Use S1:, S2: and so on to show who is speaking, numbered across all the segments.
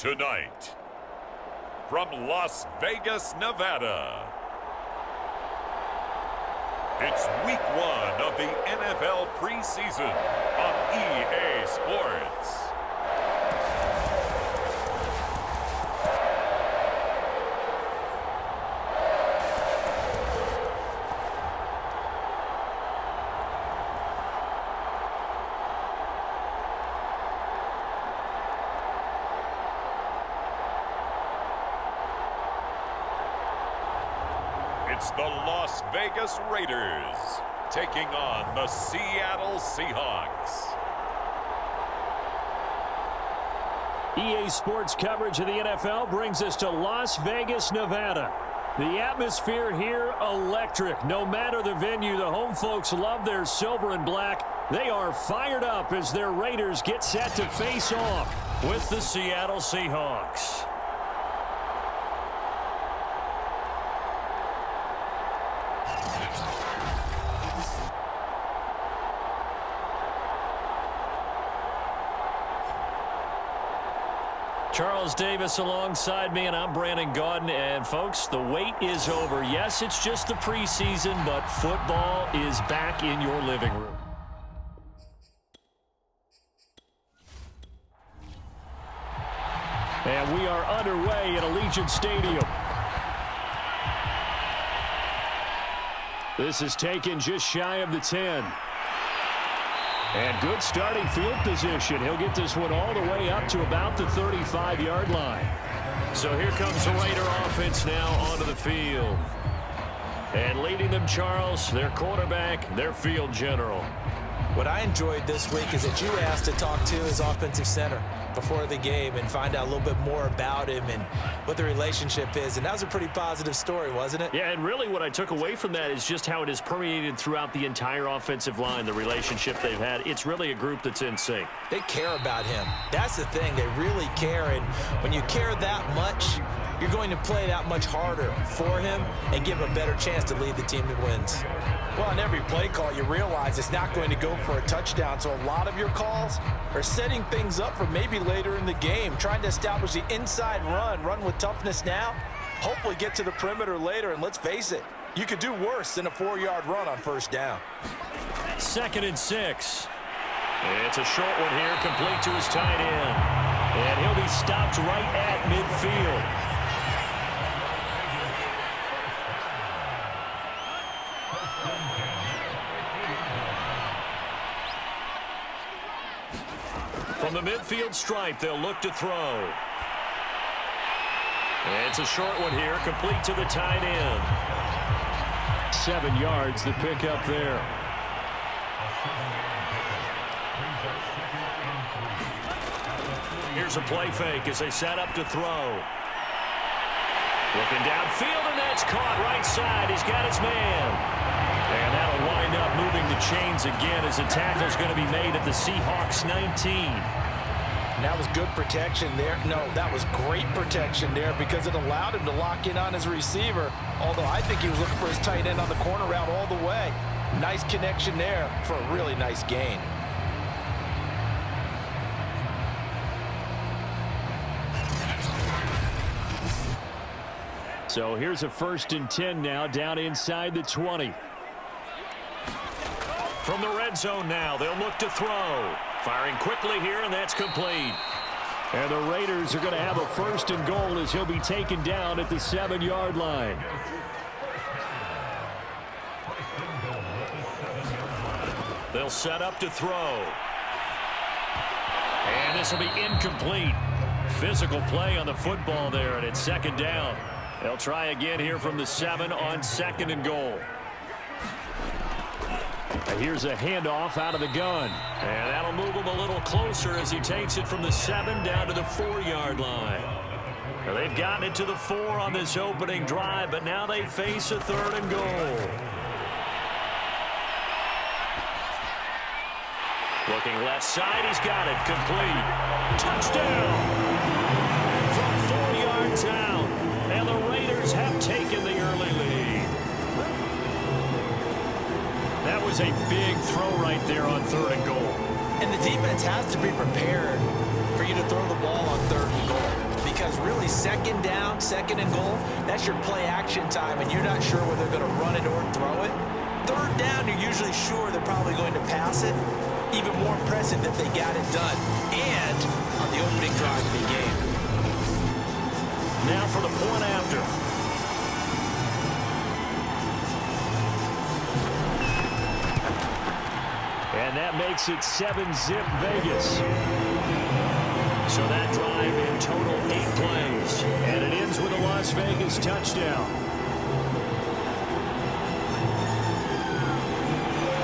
S1: Tonight, from Las Vegas, Nevada, it's Week 1 of the NFL preseason on EA Sports. It's the Las Vegas Raiders taking on the Seattle Seahawks.
S2: EA Sports coverage of the NFL brings us to Las Vegas, Nevada. The atmosphere here, electric. No matter the venue, the home folks love their silver and black. They are fired up as their Raiders get set to face off with the Seattle Seahawks. Charles Davis alongside me, and I'm Brandon Gaudin. And, folks, the wait is over. Yes, it's just the preseason, but football is back in your living room. And we are underway at Allegiant Stadium. This is taken just shy of the 10. And good starting field position. He'll get this one all the way up to about the 35-yard line. So here comes the Raider offense now onto the field. And leading them, Charles, their quarterback, their field general.
S3: What I enjoyed this week is that you asked to talk to his offensive center before the game and find out a little bit more about him and what the relationship is. And that was a pretty positive story, wasn't it?
S2: Yeah, and really what I took away from that is just how it has permeated throughout the entire offensive line, the relationship they've had. It's really a group that's in sync.
S3: They care about him. That's the thing. They really care. And when you care that much, you're going to play that much harder for him and give him a better chance to lead the team that wins.
S4: Well, on every play call, you realize it's not going to go for a touchdown. So a lot of your calls are setting things up for maybe later in the game, trying to establish the inside run with toughness now, hopefully get to the perimeter later. And let's face it, you could do worse than a 4-yard run on first down.
S2: 2nd and 6. It's a short one here, complete to his tight end. And he'll be stopped right at midfield. From the midfield stripe, they'll look to throw. And it's a short one here, complete to the tight end. 7 yards, the pickup there. Here's a play fake as they set up to throw. Looking downfield, and that's caught right side. He's got his man. And that'll wind up moving the chains again as the tackle's going to be made at the Seahawks 19.
S4: And that was good protection there. No, that was great protection there because it allowed him to lock in on his receiver. Although I think he was looking for his tight end on the corner route all the way. Nice connection there for a really nice gain.
S2: So here's a 1st and 10 now down inside the 20. From the red zone now, they'll look to throw. Firing quickly here, and that's complete. And the Raiders are going to have a 1st and goal as he'll be taken down at the 7-yard line. They'll set up to throw. And this will be incomplete. Physical play on the football there, and it's 2nd down. They'll try again here from the 7 on 2nd and goal. Here's a handoff out of the gun. And that'll move him a little closer as he takes it from the 7 down to the 4-yard line. Now they've gotten it to the 4 on this opening drive, but now they face a 3rd and goal. Looking left side, he's got it. Complete. Touchdown! From 4 yards out. And the Raiders have taken the early lead. That was a big throw right there on 3rd and goal.
S3: And the defense has to be prepared for you to throw the ball on 3rd and goal.
S4: because really second down, second and goal, that's your play action time, and you're not sure whether they're going to run it or throw it. Third down, you're usually sure they're probably going to pass it. Even more impressive that they got it done, and on the opening drive of the game.
S2: Now for the point after. And that makes it 7-zip Vegas. So that drive in total 8 plays. And it ends with a Las Vegas touchdown.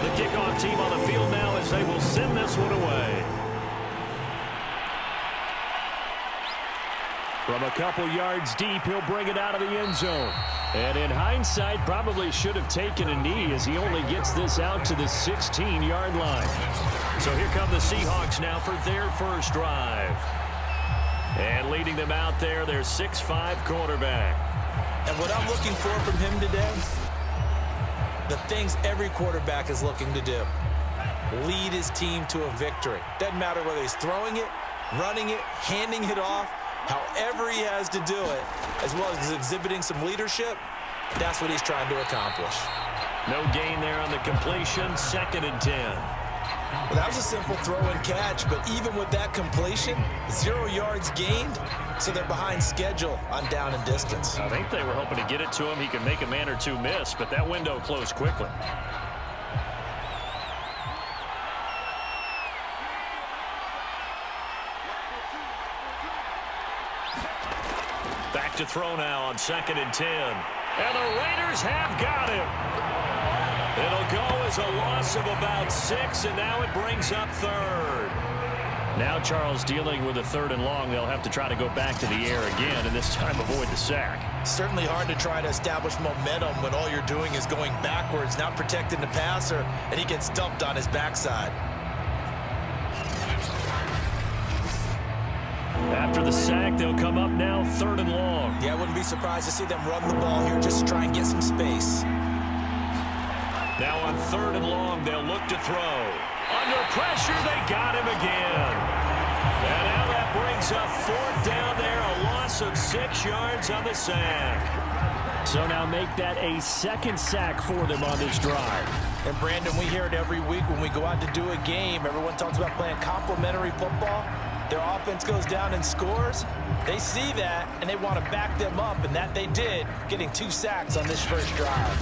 S2: The kickoff team on the field now as they will send this one away. From a couple yards deep, he'll bring it out of the end zone. And in hindsight, probably should have taken a knee as he only gets this out to the 16-yard line. So here come the Seahawks now for their first drive. And leading them out there, their 6'5" quarterback.
S4: And what I'm looking for from him today, the things every quarterback is looking to do. Lead his team to a victory. Doesn't matter whether he's throwing it, running it, handing it off. However he has to do it, as well as exhibiting some leadership, that's what he's trying to accomplish.
S2: No gain there on the completion, 2nd and 10.
S4: Well, that was a simple throw and catch, but even with that completion, 0 yards gained, so they're behind schedule on down and distance.
S2: I think they were hoping to get it to him. He could make a man or two miss, but that window closed quickly. Back to throw now on 2nd and 10. And the Raiders have got him. It'll go as a loss of about 6, and now it brings up 3rd. Now Charles dealing with a 3rd and long. They'll have to try to go back to the air again, and this time avoid the sack.
S4: Certainly hard to try to establish momentum when all you're doing is going backwards, not protecting the passer, and he gets dumped on his backside.
S2: After the sack, they'll come up now 3rd and long.
S4: Yeah, I wouldn't be surprised to see them run the ball here just to try and get some space.
S2: Now on 3rd and long, they'll look to throw. Under pressure, they got him again. And now that brings up 4th down there, a loss of 6 yards on the sack. So now make that a 2nd sack for them on this drive.
S4: And Brandon, we hear it every week when we go out to do a game. Everyone talks about playing complementary football. Their offense goes down and scores. They see that, and they want to back them up, and that they did, getting 2 sacks on this first drive.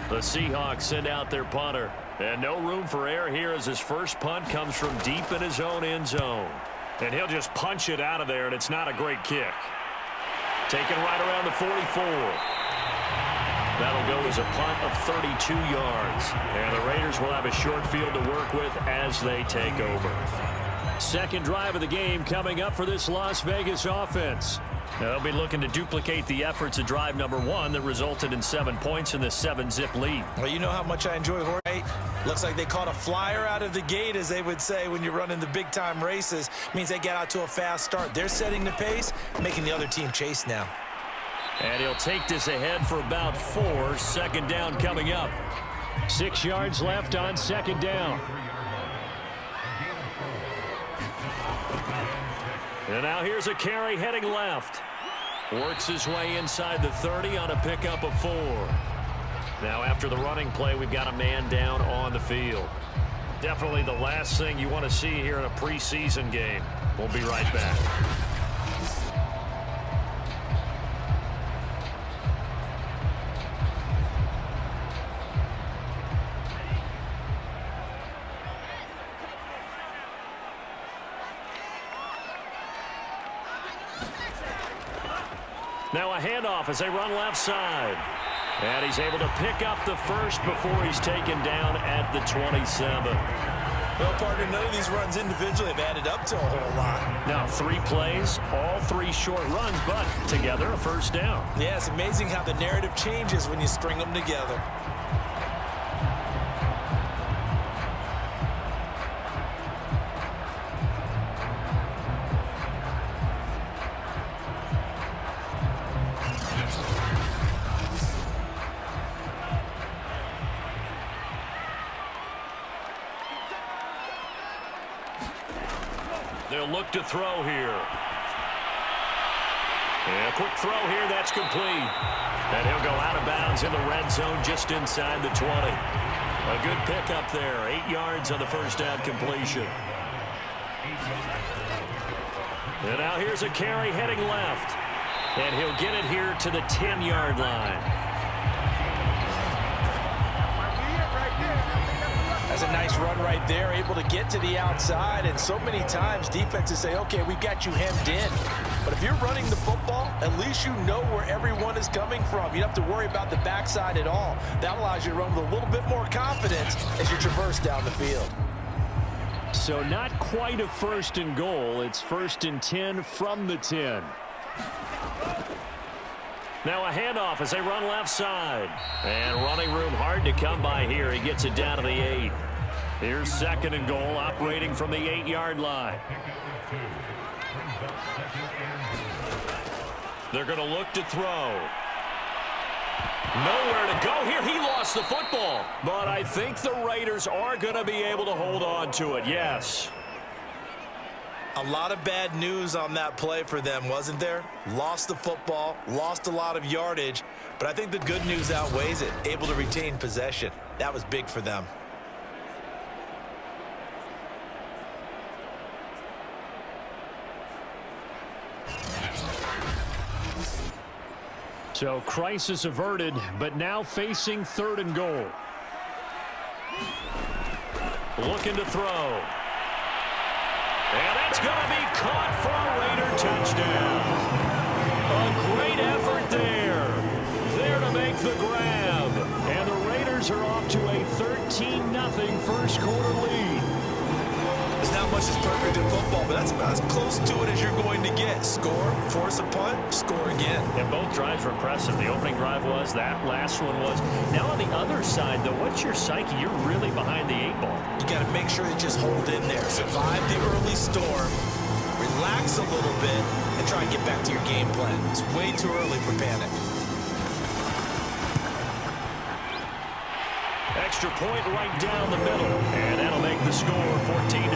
S2: The Seahawks send out their punter. And no room for error here as his first punt comes from deep in his own end zone. And he'll just punch it out of there, and it's not a great kick. Taken right around the 44. That'll go as a punt of 32 yards. And the Raiders will have a short field to work with as they take over. Second drive of the game coming up for this Las Vegas offense. Now, they'll be looking to duplicate the efforts of drive number 1 that resulted in 7 points in the 7-zip lead.
S4: Well, you know how much I enjoy Jorge. Looks like they caught a flyer out of the gate, as they would say when you're running the big-time races. Means they get out to a fast start. They're setting the pace, making the other team chase now.
S2: And he'll take this ahead for about 4. 2nd down coming up. 6 yards left on 2nd down. And now here's a carry heading left. Works his way inside the 30 on a pickup of 4. Now after the running play, we've got a man down on the field. Definitely the last thing you want to see here in a preseason game. We'll be right back. Now a handoff as they run left side. And he's able to pick up the first before he's taken down at the 27.
S4: Well, partner, none of these runs individually have added up to a whole lot.
S2: Now 3 plays, all 3 short runs, but together a first down.
S4: Yeah, it's amazing how the narrative changes when you string them together.
S2: They'll look to throw here. And a quick throw here, that's complete. And he'll go out of bounds in the red zone just inside the 20. A good pickup there, 8 yards on the first down completion. And now here's a carry heading left. And he'll get it here to the 10-yard line.
S4: That's a nice run right there, able to get to the outside. And so many times defenses say, okay, we got you hemmed in. But if you're running the football, at least you know where everyone is coming from. You don't have to worry about the backside at all. That allows you to run with a little bit more confidence as you traverse down the field.
S2: So not quite a 1st and goal. It's 1st and 10 from the 10. Now a handoff as they run left side. And running room hard to come by here. He gets it down to the 8. Here's 2nd and goal, operating from the 8-yard line. They're going to look to throw. Nowhere to go here. He lost the football. But I think the Raiders are going to be able to hold on to it, yes.
S3: A lot of bad news on that play for them, wasn't there? Lost the football, lost a lot of yardage, but I think the good news outweighs it. Able to retain possession. That was big for them.
S2: So crisis averted, but now facing 3rd and goal. Looking to throw. And that's going to be caught for a Raider touchdown. A great effort there. There to make the grab. And the Raiders are off to a 13-0 first quarter lead.
S3: There's not much that's perfect in football, but that's about as close to it as you're going to get. Score, force a punt, score again.
S2: And both drives were impressive. The opening drive was, that last one was. Now on the other side, though, what's your psyche? You're really behind the 8 ball.
S3: You got to make sure you just hold in there. Survive the early storm, relax a little bit, and try and get back to your game plan. It's way too early for panic.
S2: Extra point right down the middle, and that'll make the score 14-0.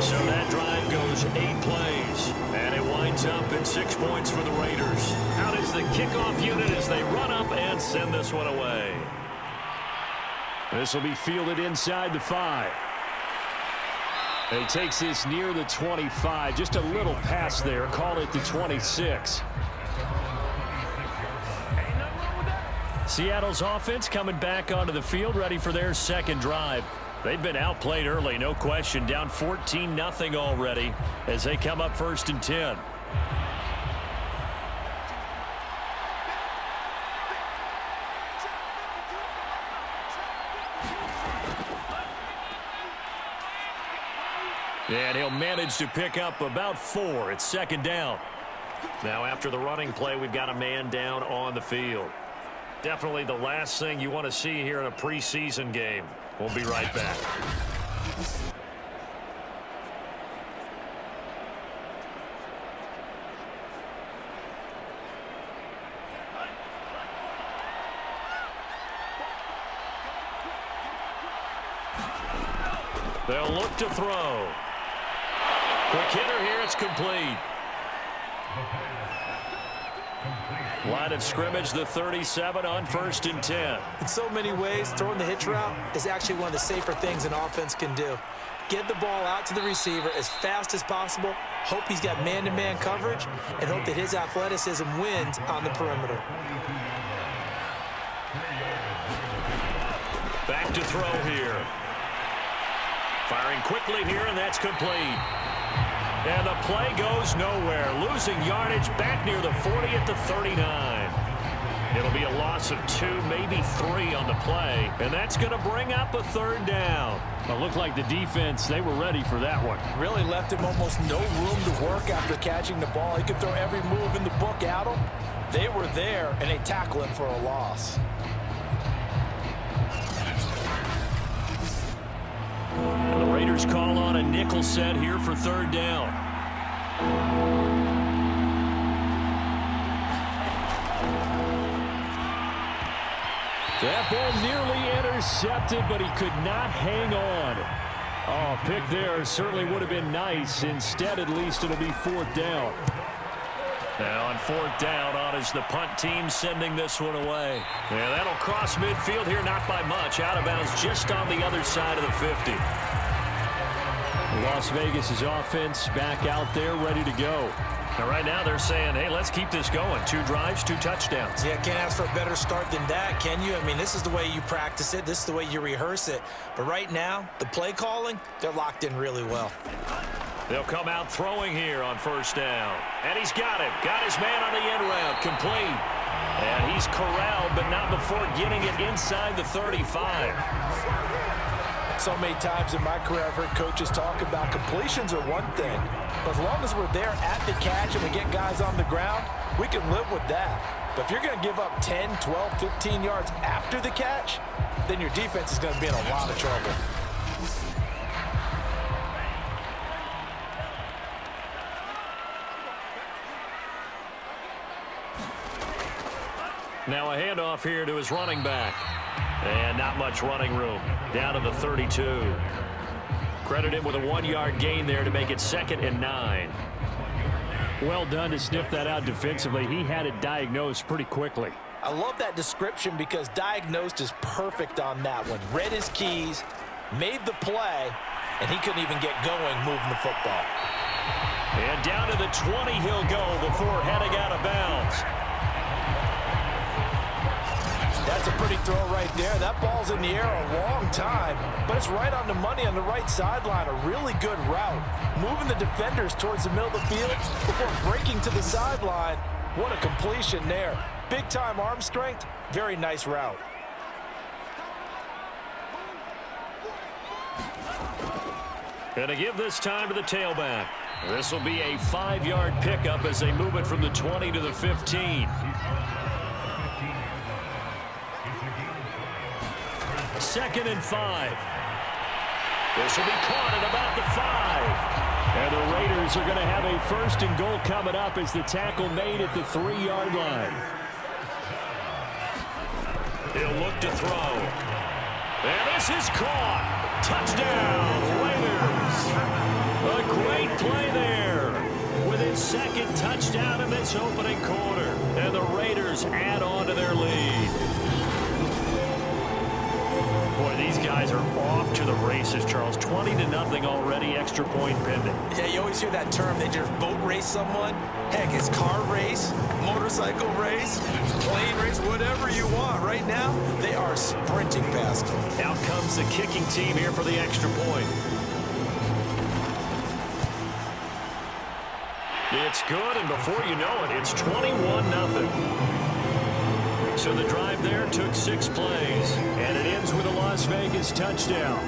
S2: So that drive goes 8 plays, and it winds up at 6 points for the Raiders. Out is the kickoff unit as they run up and send this one away. This will be fielded inside the 5. He takes this near the 25, just a little pass there, call it the 26. Seattle's offense coming back onto the field, ready for their 2nd drive. They've been outplayed early, no question, down 14-0 already as they come up 1st and 10. And he'll manage to pick up about 4. It's 2nd down. Now after the running play, we've got a man down on the field. Definitely the last thing you want to see here in a preseason game. We'll be right back. They'll look to throw. Quick hitter here, it's complete. Line of scrimmage, the 37 on 1st and 10.
S3: In so many ways, throwing the hitch route is actually one of the safer things an offense can do. Get the ball out to the receiver as fast as possible, hope he's got man-to-man coverage, and hope that his athleticism wins on the perimeter.
S2: Back to throw here. Firing quickly here, and that's complete. And the play goes nowhere. Losing yardage back near the 40 at the 39. It'll be a loss of 2, maybe 3 on the play. And that's going to bring up a 3rd down. It looked like the defense, they were ready for that one.
S4: Really left him almost no room to work after catching the ball. He could throw every move in the book at him. They were there, and they tackle him for a loss.
S2: And the Raiders call on a nickel set here for 3rd down. That ball nearly intercepted, but he could not hang on. Oh, pick there certainly would have been nice. Instead, at least it'll be 4th down. Now on 4th down, on is the punt team sending this one away. Yeah, that'll cross midfield here, not by much. Out of bounds just on the other side of the 50. Las Vegas' offense back out there ready to go. Now right now they're saying, hey, let's keep this going. 2 drives, 2 touchdowns.
S3: Yeah, can't ask for a better start than that, can you? I mean, this is the way you practice it. This is the way you rehearse it. But right now, the play calling, they're locked in really well.
S2: They'll come out throwing here on 1st down. And he's got him. Got his man on the end route. Complete. And he's corralled, but not before getting it inside the 35.
S4: So many times in my career I've heard coaches talk about completions are one thing. But as long as we're there at the catch and we get guys on the ground, we can live with that. But if you're going to give up 10, 12, 15 yards after the catch, then your defense is going to be in a lot of trouble.
S2: Now a handoff here to his running back. And not much running room. Down to the 32. Credit him with a 1-yard gain there to make it 2nd and 9. Well done to sniff that out defensively. He had it diagnosed pretty quickly.
S4: I love that description because diagnosed is perfect on that one. Read his keys, made the play, and he couldn't even get going moving the football.
S2: And down to the 20 he'll go before heading out of bounds.
S4: That's a pretty throw right there. That ball's in the air a long time, but it's right on the money on the right sideline. A really good route. Moving the defenders towards the middle of the field before breaking to the sideline. What a completion there. Big-time arm strength. Very nice route.
S2: Gonna give this time to the tailback. This will be a 5-yard pickup as they move it from the 20 to the 15. Second and 5. This will be caught at about the 5. And the Raiders are going to have a 1st and goal coming up as the tackle made at the 3-yard line. He'll look to throw. And this is caught. Touchdown, Raiders. A great play there. With his 2nd touchdown in this opening quarter. And the Raiders add on to their lead. Boy, these guys are off to the races, Charles. 20-0 already, extra point pending.
S3: Yeah, you always hear that term. They just boat race someone. Heck, it's car race, motorcycle race, plane race, whatever you want. Right now, they are sprinting past them.
S2: Out comes the kicking team here for the extra point. It's good, and before you know it, it's 21-0. So the drive there took 6 plays, and it ends with a Las Vegas touchdown.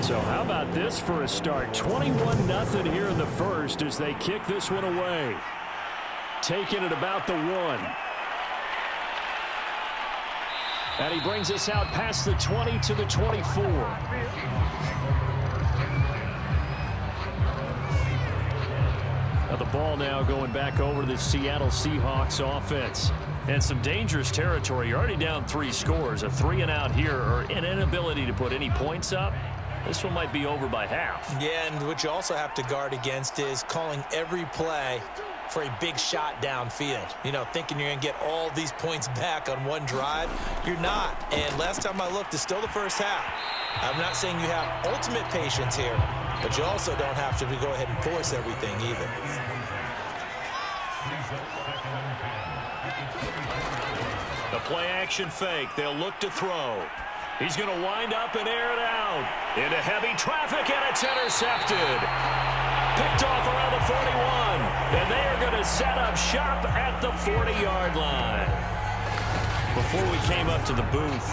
S2: So how about this for a start? 21-0 here in the first as they kick this one away. Taking it about the 1. And he brings us out past the 20 to the 24. Now the ball now going back over to the Seattle Seahawks offense. And some dangerous territory. You're already down 3 scores. A 3-and-out here or an inability to put any points up. This one might be over by half.
S3: Yeah, and what you also have to guard against is calling every play for a big shot downfield. You know, thinking you're going to get all these points back on one drive. You're not. And last time I looked, it's still the first half. I'm not saying you have ultimate patience here, but you also don't have to go ahead and force everything either.
S2: The play action fake. They'll look to throw. He's going to wind up and air it out. Into heavy traffic, and it's intercepted. Picked off around the 41. And they are going to set up shop at the 40-yard line. Before we came up to the booth,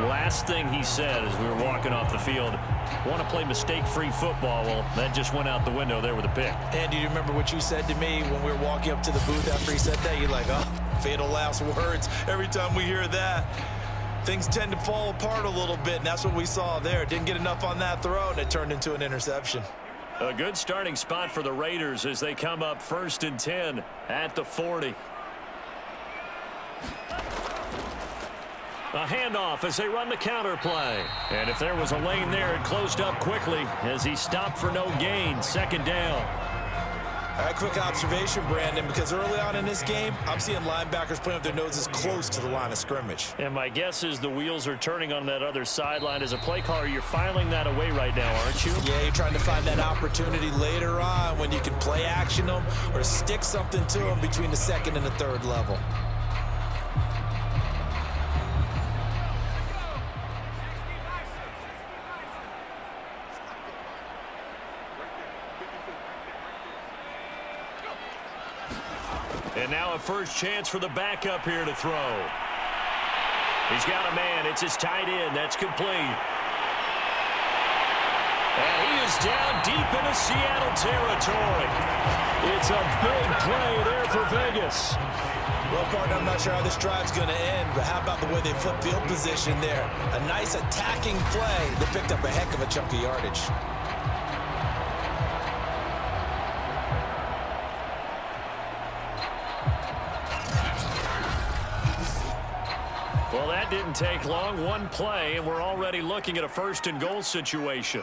S2: last thing he said as we were walking off the field, want to play mistake-free football. Well, that just went out the window there with a pick.
S3: And do you remember what you said to me when we were walking up to the booth after he said that? You're like, oh, fatal last words. Every time we hear that, things tend to fall apart a little bit, and that's what we saw there. Didn't get enough on that throw, and it turned into an interception.
S2: A good starting spot for the Raiders as they come up 1st and 10 at the 40. A handoff as they run the counter play. And if there was a lane there, it closed up quickly as he stopped for no gain. Second down.
S4: All right, quick observation, Brandon, because early on in this game, I'm seeing linebackers putting up their noses close to the line of scrimmage.
S2: And my guess is the wheels are turning on that other sideline. As a play caller, you're filing that away right now, aren't you?
S4: Yeah, you're trying to find that opportunity later on when you can play action them or stick something to them between the second and the third level.
S2: And now a first chance for the backup here to throw. He's got a man. It's his tight end. That's complete. And he is down deep into Seattle territory. It's a big play there for Vegas.
S4: Well, partner, I'm not sure how this drive's going to end, but how about the way they flip field position there? A nice attacking play that picked up a heck of a chunk of yardage.
S2: Well, that didn't take long. One play, and we're already looking at a first and goal situation.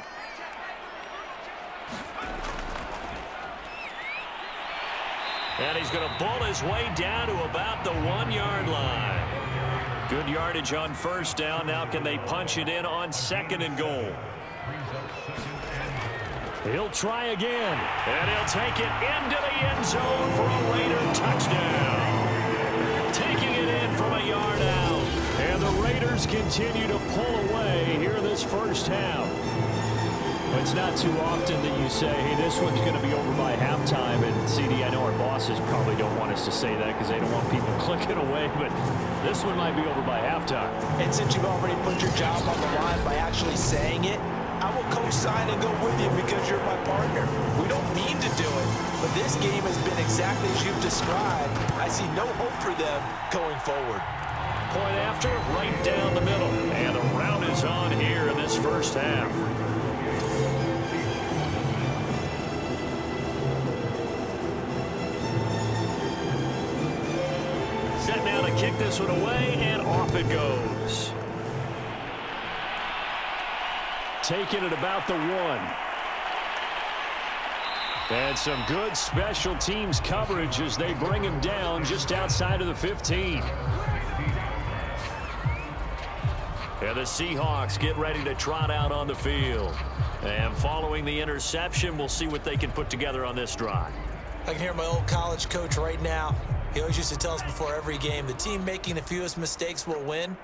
S2: And he's going to bull his way down to about the 1 yard line. Good yardage on first down. Now can they punch it in on second and goal? He'll try again. And he'll take it into the end zone for a Raider touchdown. Taking it in from a yard out. And the Raiders continue to pull away here this first half. It's not too often that you say, hey, this one's going to be over by halftime. And, CD, I know our bosses probably don't want us to say that because they don't want people clicking away. But this one might be over by halftime.
S4: And since you've already put your job on the line by actually saying it, I will co-sign and go with you because you're my partner. We don't mean to do it, but this game has been exactly as you've described. I see no hope for them going forward.
S2: Point after, right down the middle. And the rout is on here in this first half. Set now to kick this one away, and off it goes. Taking it about the 1. And some good special teams coverage as they bring him down just outside of the 15. And the Seahawks get ready to trot out on the field. And following the interception, we'll see what they can put together on this drive.
S3: I can hear my old college coach right now. He always used to tell us before every game, the team making the fewest mistakes will win.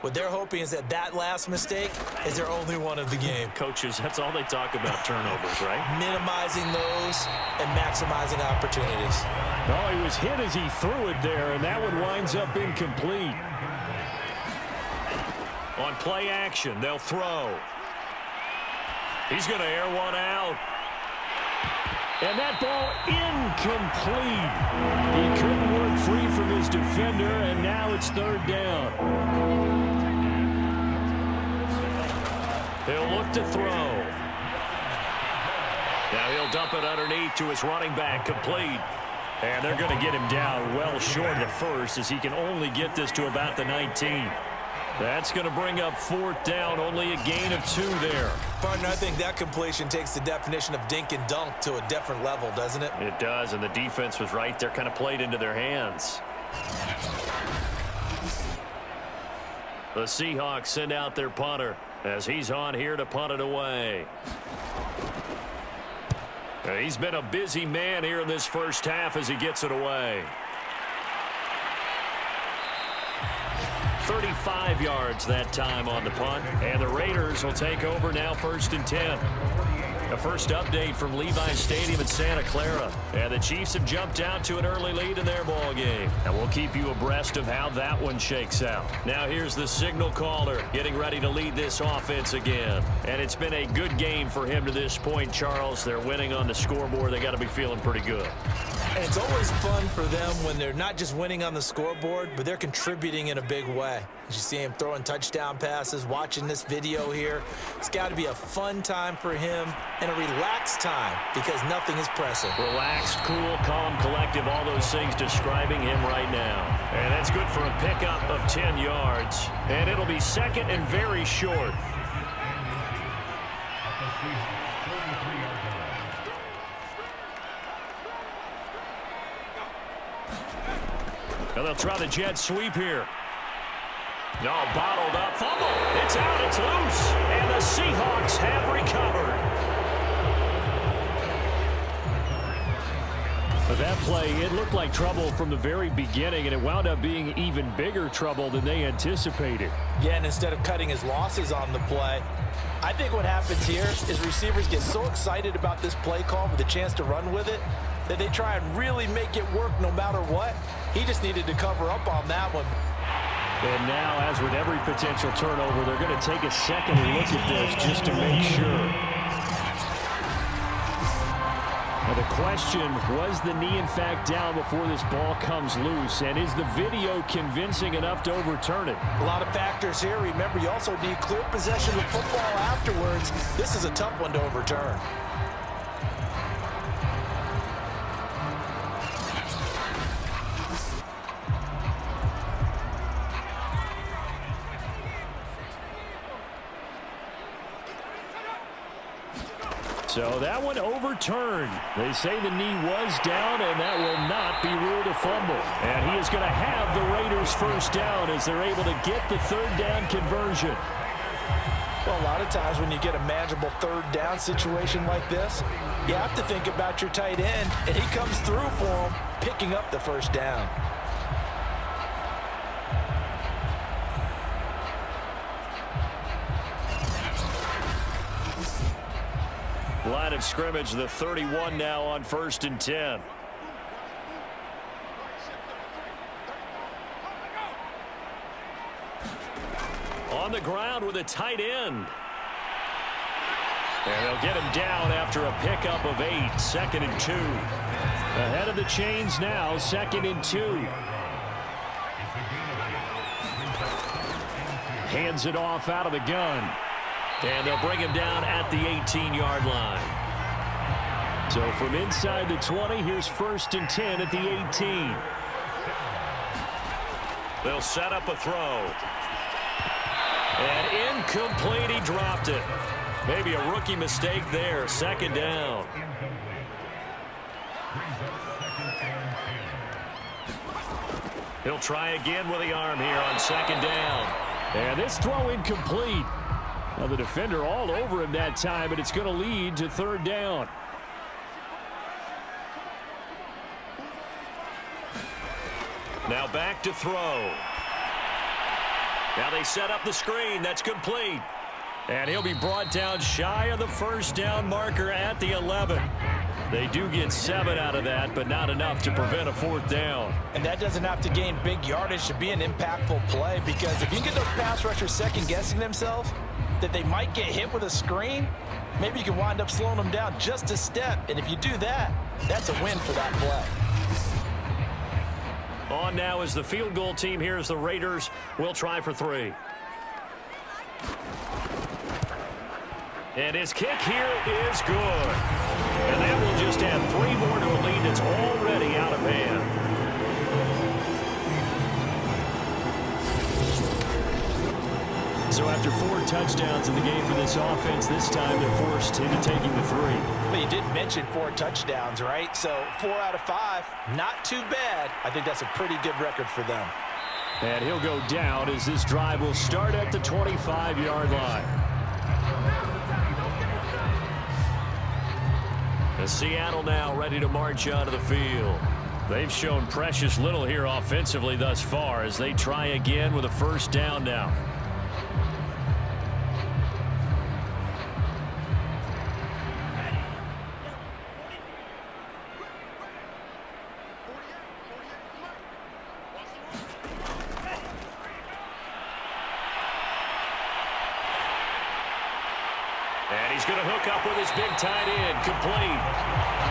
S3: What they're hoping is that that last mistake is their only one of the game.
S2: Coaches, that's all they talk about, turnovers, right?
S3: Minimizing those and maximizing opportunities.
S2: Oh, he was hit as he threw it there, and that one winds up incomplete. On play action, they'll throw. He's going to air one out. And that ball incomplete. He couldn't work free from his defender, and now it's third down. He'll look to throw. Now he'll dump it underneath to his running back, complete. And they're going to get him down well short of the first as he can only get this to about the 19. That's going to bring up fourth down, only a gain of 2 there.
S3: Partner, I think that completion takes the definition of dink and dunk to a different level, doesn't it?
S2: It does, and the defense was right there, kind of played into their hands. The Seahawks send out their punter as he's on here to punt it away. He's been a busy man here in this first half as he gets it away. 35 yards that time on the punt, and the Raiders will take over now, 1st and 10. A first update from Levi Stadium in Santa Clara, and the Chiefs have jumped out to an early lead in their ball game, and we'll keep you abreast of how that one shakes out. Now here's the signal caller getting ready to lead this offense again, and it's been a good game for him to this point, Charles. They're winning on the scoreboard. They got to be feeling pretty good.
S3: And it's always fun for them when they're not just winning on the scoreboard, but they're contributing in a big way. As you see him throwing touchdown passes, watching this video here, it's got to be a fun time for him and a relaxed time because nothing is pressing.
S2: Relaxed, cool, calm, collective, all those things describing him right now. And that's good for a pickup of 10 yards. And it'll be second and very short. And they'll try the jet sweep here. No, bottled up. Fumble. It's out. It's loose. And the Seahawks have recovered. But that play, it looked like trouble from the very beginning, and it wound up being even bigger trouble than they anticipated.
S4: Yeah, and instead of cutting his losses on the play, I think what happens here is receivers get so excited about this play call with a chance to run with it that they try and really make it work no matter what. He just needed to cover up on that one.
S2: And now, as with every potential turnover, they're going to take a second look at this just to make sure. Now the question, was the knee in fact down before this ball comes loose? And is the video convincing enough to overturn it?
S4: A lot of factors here. Remember, you also need clear possession of football afterwards. This is a tough one to overturn.
S2: So that one overturned. They say the knee was down, and that will not be ruled a fumble. And he is going to have the Raiders first down as they're able to get the third down conversion.
S4: Well, a lot of times when you get a manageable third down situation like this, you have to think about your tight end, and he comes through for him, picking up the first down.
S2: Line of scrimmage, the 31 now on 1st and 10. On the ground with a tight end. And they'll get him down after a pickup of 8. 2nd and 2. Ahead of the chains now, 2nd and 2. Hands it off out of the gun. And they'll bring him down at the 18-yard line. So from inside the 20, here's 1st and 10 at the 18. They'll set up a throw. And incomplete, he dropped it. Maybe a rookie mistake there, 2nd down. He'll try again with the arm here on 2nd down. And this throw incomplete. Now the defender all over him that time, but it's going to lead to 3rd down. Now back to throw. Now they set up the screen. That's complete. And he'll be brought down shy of the 1st down marker at the 11. They do get 7 out of that, but not enough to prevent a 4th down.
S4: And that doesn't have to gain big yardage to be an impactful play, because if you can get those pass rushers second-guessing themselves, that they might get hit with a screen, maybe you can wind up slowing them down just a step. And if you do that, that's a win for that play.
S2: On now is the field goal team here as the Raiders will try for 3. And his kick here is good. And that will just add 3 more to a lead that's already out of hand. So after 4 touchdowns in the game for this offense, this time they're forced into taking the 3.
S4: But you did mention 4 touchdowns, right? So 4 out of 5, not too bad. I think that's a pretty good record for them.
S2: And he'll go down as this drive will start at the 25-yard line. And Seattle now ready to march onto the field. They've shown precious little here offensively thus far as they try again with a 1st down now. And he's going to hook up with his big tight end, complete.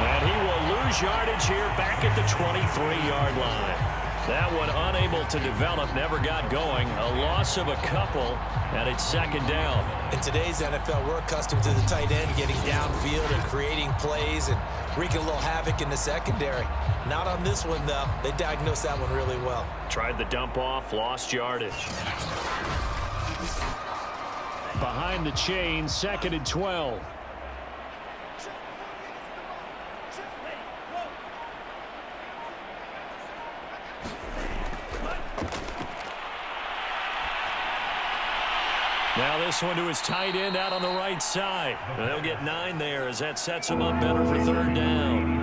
S2: And he will lose yardage here back at the 23-yard line. That one unable to develop, never got going. A loss of a couple, and it's second down.
S3: In today's NFL, we're accustomed to the tight end getting downfield and creating plays and wreaking a little havoc in the secondary. Not on this one, though. They diagnosed that one really well.
S2: Tried the dump off, lost yardage. Behind the chain, 2nd and 12. Now this one to his tight end out on the right side. They'll get 9 there as that sets him up better for 3rd down.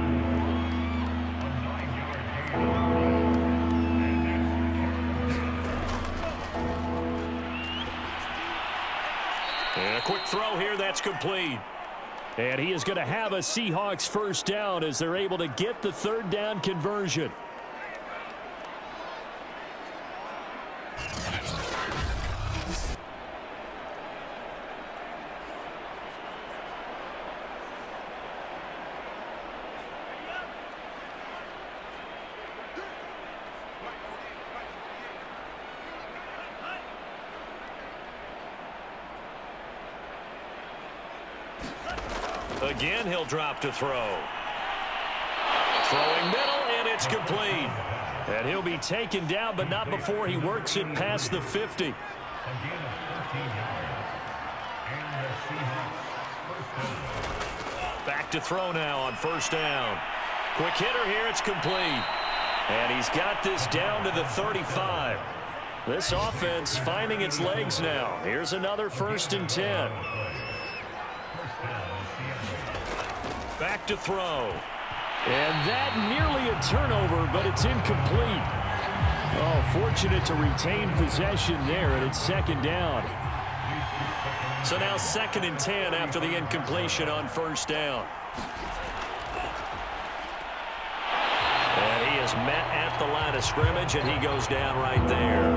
S2: And a quick throw here, that's complete. And he is going to have a Seahawks 1st down as they're able to get the 3rd down conversion. Again, he'll drop to throw. Throwing middle, and it's complete. And he'll be taken down, but not before he works it past the 50. Back to throw now on 1st down. Quick hitter here, it's complete. And he's got this down to the 35. This offense finding its legs now. Here's another 1st and 10. Back to throw. And that nearly a turnover, but it's incomplete. Oh, fortunate to retain possession there, and it's 2nd down. So now 2nd and 10 after the incompletion on 1st down. And he is met at the line of scrimmage, and he goes down right there.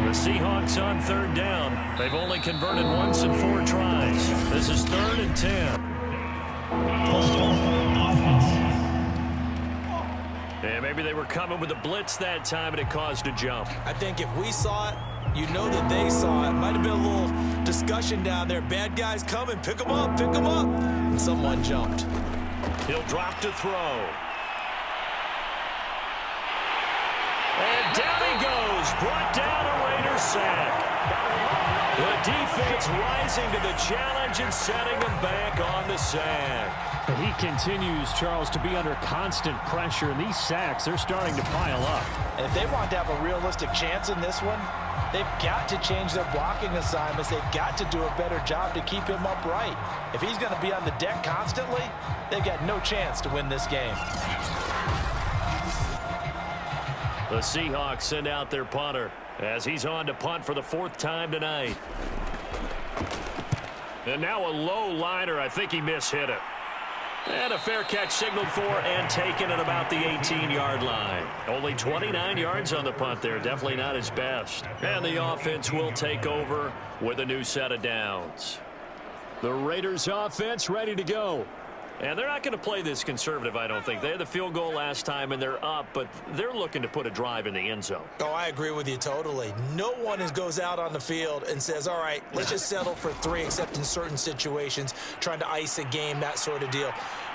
S2: The Seahawks on 3rd down. They've only converted once in 4 tries. This is 3rd and 10. Yeah, maybe they were coming with a blitz that time and it caused a jump.
S3: I think if we saw it, you know that they saw it. Might have been a little discussion down there. Bad guys coming, pick them up, pick them up. And someone jumped.
S2: He'll drop to throw. And down he goes, brought down a Raider sack. The defense rising to the challenge and setting him back on the sack. He continues, Charles, to be under constant pressure, and these sacks, they're starting to pile up.
S4: And if they want to have a realistic chance in this one, they've got to change their blocking assignments. They've got to do a better job to keep him upright. If he's going to be on the deck constantly, they've got no chance to win this game.
S2: The Seahawks send out their punter as he's on to punt for the 4th time tonight. And now a low liner. I think he mishit it. And a fair catch signaled for and taken at about the 18-yard line. Only 29 yards on the punt there. Definitely not his best. And the offense will take over with a new set of downs. The Raiders offense ready to go. And they're not going to play this conservative, I don't think. They had the field goal last time, and they're up, but they're looking to put a drive in the end zone.
S3: Oh, I agree with you totally. No one goes out on the field and says, all right, let's just settle for 3, except in certain situations, trying to ice a game, that sort of deal.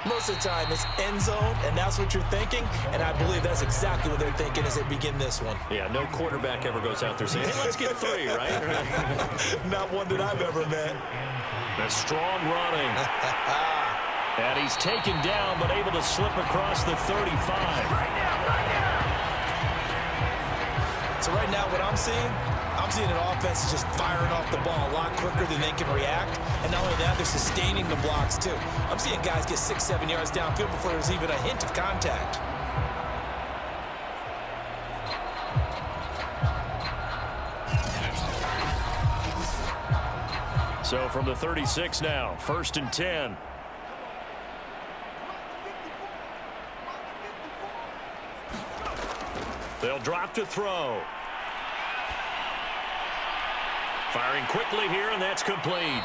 S3: Most of the time, it's end zone, and that's what you're thinking, and I believe that's exactly what they're thinking as they begin this one.
S2: Yeah, no quarterback ever goes out there saying, hey, let's get 3, right?
S3: Not one that I've ever met.
S2: The strong running. And he's taken down, but able to slip across the 35.
S3: So right now, what I'm seeing an offense just firing off the ball a lot quicker than they can react. And not only that, they're sustaining the blocks, too. I'm seeing guys get 6-7 yards downfield before there's even a hint of contact.
S2: So from the 36 now, 1st and 10. They'll drop to throw. Firing quickly here, and that's complete.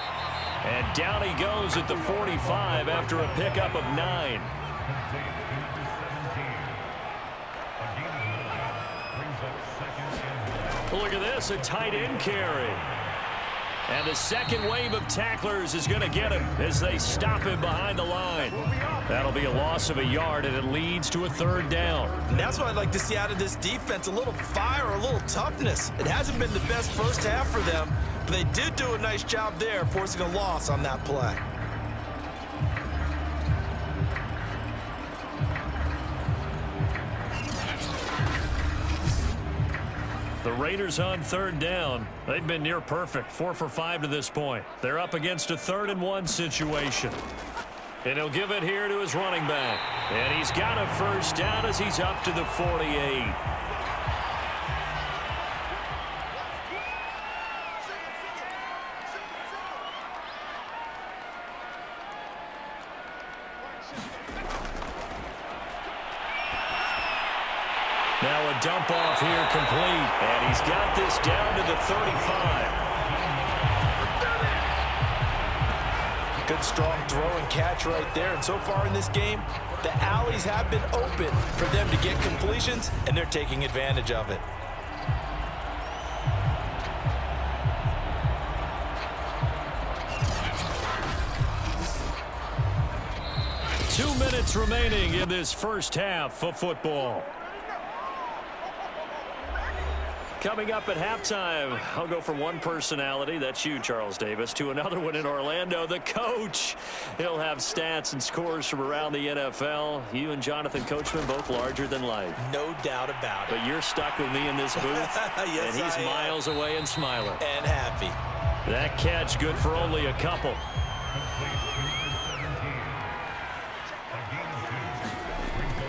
S2: And down he goes at the 45 after a pickup of 9. Look at this, a tight end carry. And the second wave of tacklers is going to get him as they stop him behind the line. That'll be a loss of a yard, and it leads to a 3rd down.
S3: And that's what I'd like to see out of this defense, a little fire, a little toughness. It hasn't been the best first half for them, but they did do a nice job there, forcing a loss on that play.
S2: The Raiders on 3rd down. They've been near perfect, 4 for 5 to this point. They're up against a 3rd and 1 situation. And he'll give it here to his running back. And he's got a first down as he's up to the 48. Now a dump off here complete. And he's got this down to the 35.
S3: Good strong throw and catch right there. And so far in this game, the alleys have been open for them to get completions, and they're taking advantage of it.
S2: Two minutes remaining in this first half of football. Coming up at halftime, I'll go from one personality, that's you, Charles Davis, to another one in Orlando, the coach. He'll have stats and scores from around the NFL. You and Jonathan Coachman, both larger than life.
S3: No doubt about it.
S2: But you're stuck with me in this booth,
S3: yes,
S2: and he's miles away and smiling.
S3: And happy.
S2: That catch good for only a couple.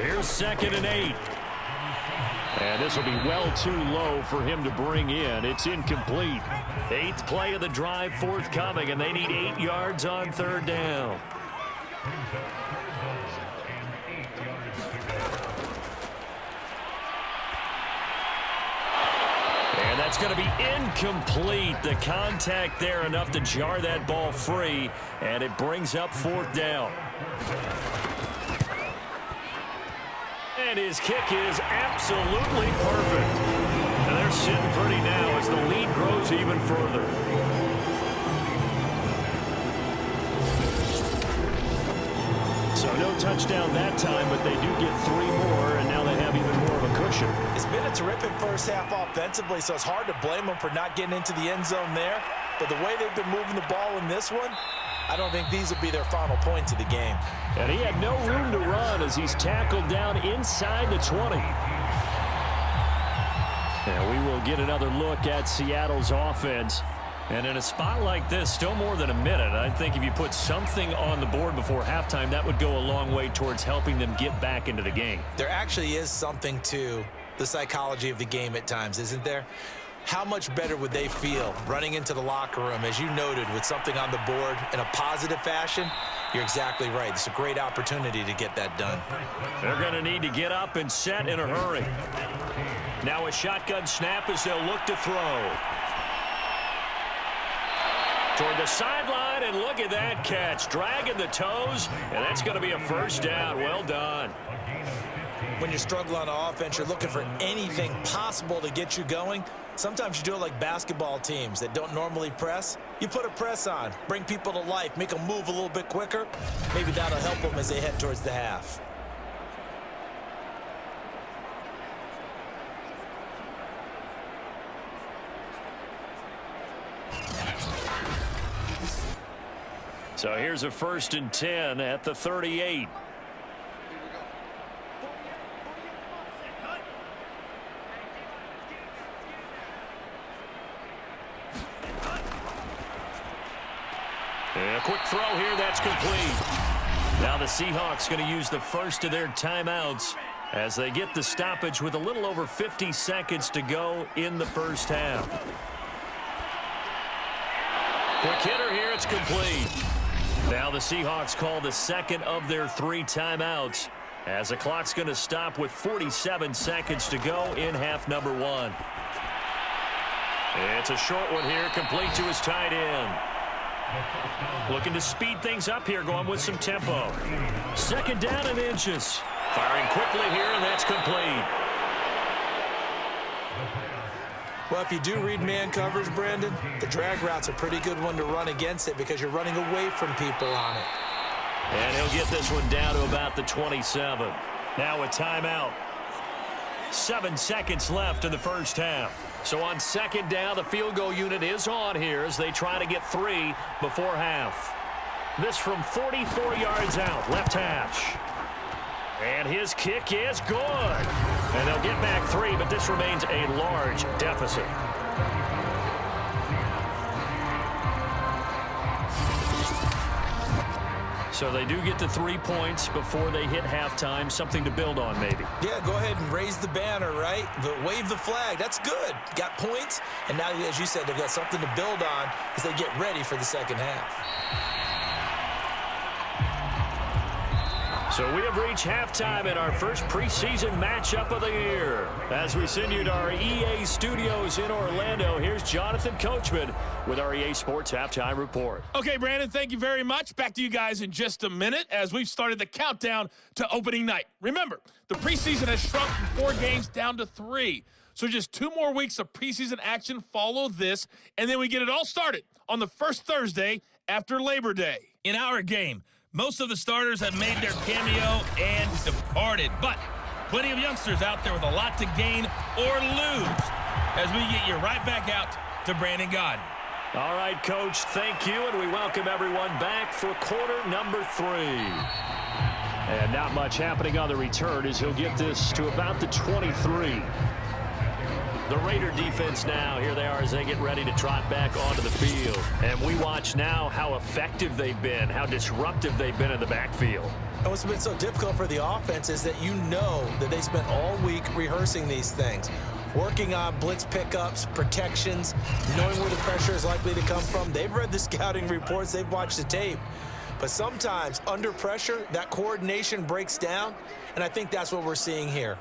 S2: Here's 2nd and 8. And this will be well too low for him to bring in. It's incomplete. 8th play of the drive forthcoming, and they need 8 yards on 3rd down. And that's going to be incomplete. The contact there enough to jar that ball free, and it brings up 4th down. And his kick is absolutely perfect. And they're sitting pretty now as the lead grows even further. So no touchdown that time, but they do get 3 more, and now they have even more of a cushion.
S3: It's been a terrific first half offensively, so it's hard to blame them for not getting into the end zone there. But the way they've been moving the ball in this one, I don't think these will be their final points of the game.
S2: And he had no room to run as he's tackled down inside the 20. And we will get another look at Seattle's offense. And in a spot like this, still more than a minute, I think if you put something on the board before halftime, that would go a long way towards helping them get back into the game.
S3: There actually is something to the psychology of the game at times, isn't there? How much better would they feel running into the locker room, as you noted, with something on the board in a positive fashion? You're exactly right. It's a great opportunity to get that done.
S2: They're going to need to get up and set in a hurry. Now a shotgun snap as they'll look to throw. Toward the sideline, and look at that catch. Dragging the toes, and that's going to be a first down. Well done.
S3: When you're struggling on offense, you're looking for anything possible to get you going. Sometimes you do it like basketball teams that don't normally press. You put a press on, bring people to life, make them move a little bit quicker. Maybe that'll help them as they head towards the half.
S2: So here's a 1st and 10 at the 38. And a quick throw here, that's complete. Now the Seahawks going to use the first of their timeouts as they get the stoppage with a little over 50 seconds to go in the first half. Quick hitter here, it's complete. Now the Seahawks call the second of their 3 timeouts as the clock's going to stop with 47 seconds to go in half number 1. It's a short one here, complete to his tight end. Looking to speed things up here, going with some tempo. Second down and inches. Firing quickly here, and that's complete.
S3: Well, if you do read man coverage, Brandon, the drag route's a pretty good one to run against it because you're running away from people on it.
S2: And he'll get this one down to about the 27. Now a timeout. 7 seconds left in the first half. So on second down, the field goal unit is on here as they try to get 3 before half. This from 44 yards out, left hash. And his kick is good. And they'll get back 3, but this remains a large deficit. So they do get to 3 points before they hit halftime. Something to build on, maybe.
S3: Yeah, go ahead and raise the banner, right? Wave the flag. That's good. Got points. And now, as you said, they've got something to build on as they get ready for the second half.
S2: So we have reached halftime in our first preseason matchup of the year. As we send you to our EA studios in Orlando, here's Jonathan Coachman with our EA Sports Halftime Report.
S5: Okay, Brandon, thank you very much. Back to you guys in just a minute as we've started the countdown to opening night. Remember, the preseason has shrunk from 4 games down to 3. So just 2 more weeks of preseason action follow this, and then we get it all started on the first Thursday after Labor Day. In our game, most of the starters have made their cameo and departed, but plenty of youngsters out there with a lot to gain or lose as we get you right back out to Brandon Gaudin.
S2: All right, Coach, thank you, and we welcome everyone back for quarter number 3. And not much happening on the return as he'll get this to about the 23. The Raider defense now, here they are as they get ready to trot back onto the field. And we watch now how effective they've been, how disruptive they've been in the backfield.
S3: And what's been so difficult for the offense is that you know that they spent all week rehearsing these things, working on blitz pickups, protections, knowing where the pressure is likely to come from. They've read the scouting reports, they've watched the tape. But sometimes under pressure, that coordination breaks down, and I think that's what we're seeing here.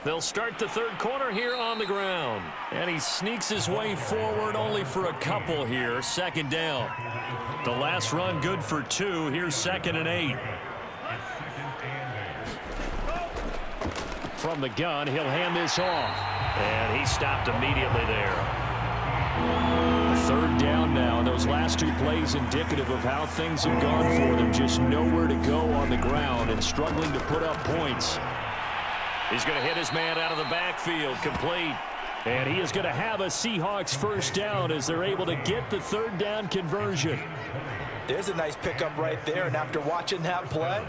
S2: They'll start the third quarter here on the ground. And he sneaks his way forward only for a couple here. Second down. The last run good for 2. Here's 2nd and 8. From the gun, he'll hand this off. And he stopped immediately there. Third down now. And those last 2 plays indicative of how things have gone for them. Just nowhere to go on the ground and struggling to put up points. He's going to hit his man out of the backfield, complete. And he is going to have a Seahawks first down as they're able to get the third down conversion.
S4: There's a nice pickup right there, and after watching that play,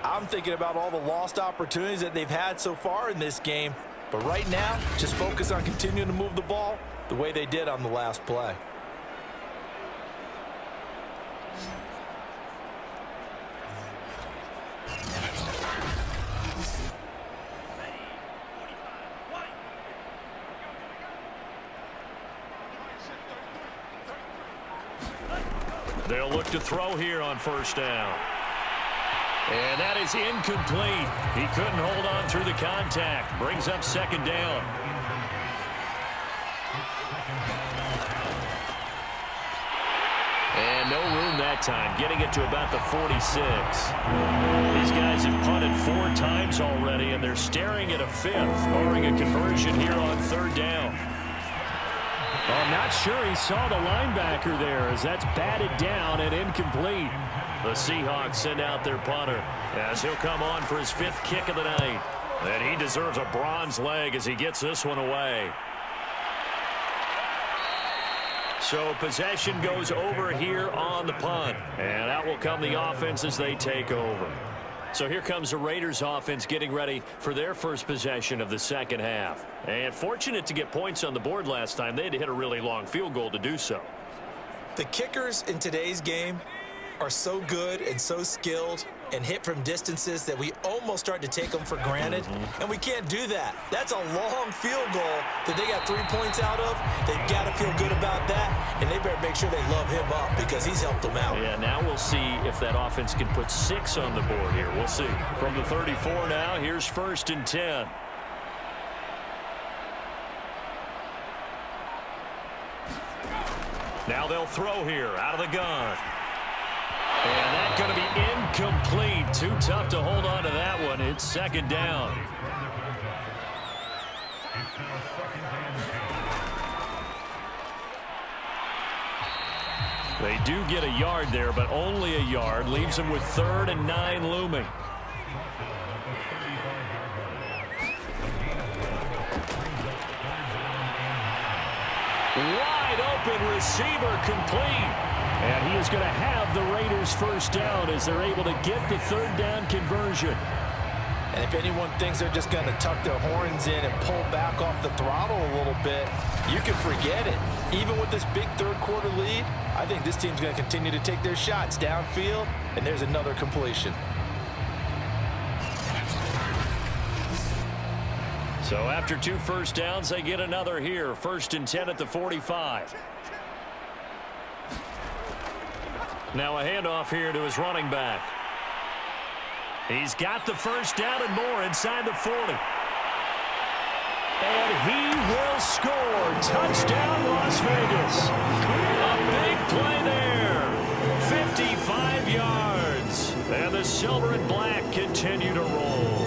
S4: I'm thinking about all the lost opportunities that they've had so far in this game. But right now, just focus on continuing to move the ball the way they did on the last play.
S2: They'll look to throw here on first down. And that is incomplete. He couldn't hold on through the contact. Brings up second down. And no room that time, getting it to about the 46. These guys have punted 4 times already, and they're staring at a 5th, barring a conversion here on third down. I'm not sure he saw the linebacker there as that's batted down and incomplete. The Seahawks send out their punter as he'll come on for his 5th kick of the night. And he deserves a bronze leg as he gets this one away. So possession goes over here on the punt. And out will come the offense as they take over. So here comes the Raiders offense getting ready for their first possession of the second half. And fortunate to get points on the board last time. They had to hit a really long field goal to do so.
S3: The kickers in today's game are so good and so skilled and hit from distances that we almost start to take them for granted, and we can't do that. That's a long field goal that they got 3 points out of. They've got to feel good about that, and they better make sure they love him up because he's helped them out.
S2: Yeah, now we'll see if that offense can put 6 on the board here. We'll see. From the 34 now, here's 1st and 10. Now they'll throw here out of the gun. And that's going to be incomplete. Too tough to hold on to that one. It's second down. They do get a yard there, but only a yard. Leaves them with 3rd and 9 looming. Wide open receiver complete. And he is going to have the Raiders first down as they're able to get the 3rd down conversion.
S4: And if anyone thinks they're just going to tuck their horns in and pull back off the throttle a little bit, you can forget it. Even with this big third-quarter lead, I think this team's going to continue to take their shots downfield, and there's another completion.
S2: So after 2 first downs, they get another here. 1st and 10 at the 45. Now a handoff here to his running back. He's got the first down and more inside the 40. And he will score. Touchdown, Las Vegas. A big play there. 55 yards. And the silver and black continue to roll.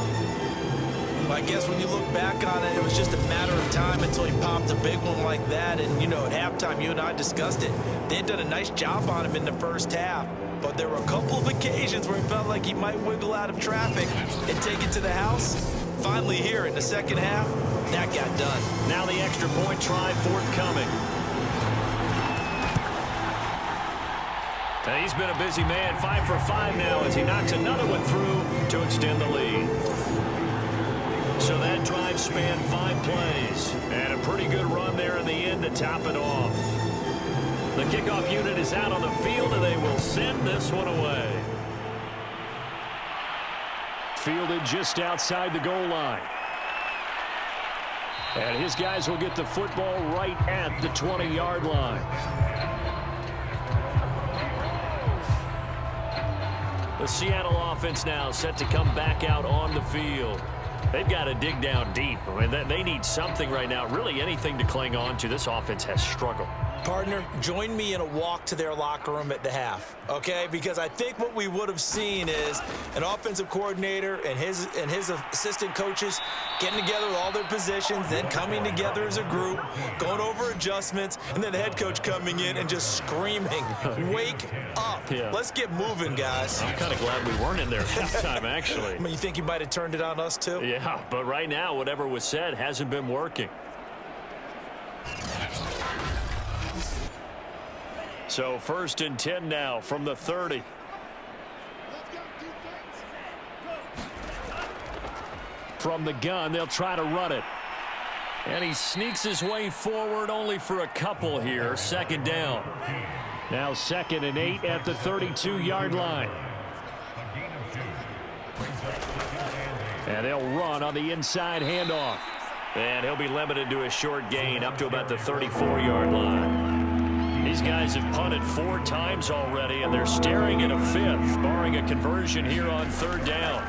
S3: I guess when you look back on it, it was just a matter of time until he popped a big one like that. And, you know, at halftime, you and I discussed it. They had done a nice job on him in the first half. But there were a couple of occasions where it felt like he might wiggle out of traffic and take it to the house. Finally here in the second half, that got done.
S2: Now the extra point try forthcoming. And he's been a busy man. 5 for 5 now as he knocks another one through to extend the lead. So that drive spanned 5 plays. And a pretty good run there in the end to top it off. The kickoff unit is out on the field, and they will send this one away. Fielded just outside the goal line. And his guys will get the football right at the 20-yard line. The Seattle offense now set to come back out on the field. They've got to dig down deep. I mean, they need something right now, really anything to cling on to. This offense has struggled.
S3: Partner, join me in a walk to their locker room at the half, okay? Because I think what we would have seen is an offensive coordinator and his assistant coaches getting together with all their positions, then coming together as a group, going over adjustments, and then the head coach coming in and just screaming, wake up.
S2: Yeah.
S3: Let's get moving, guys.
S2: I'm kind of glad we weren't in there this time, actually.
S3: I mean, you think you might have turned it on us, too?
S2: Yeah, but right now, whatever was said hasn't been working. So 1st and 10 now from the 30. From the gun, they'll try to run it. And he sneaks his way forward only for a couple here. 2nd down. Now 2nd and 8 at the 32-yard line. And they'll run on the inside handoff. And he'll be limited to a short gain up to about the 34-yard line. These guys have punted 4 times already, and they're staring at a 5th, barring a conversion here on 3rd down.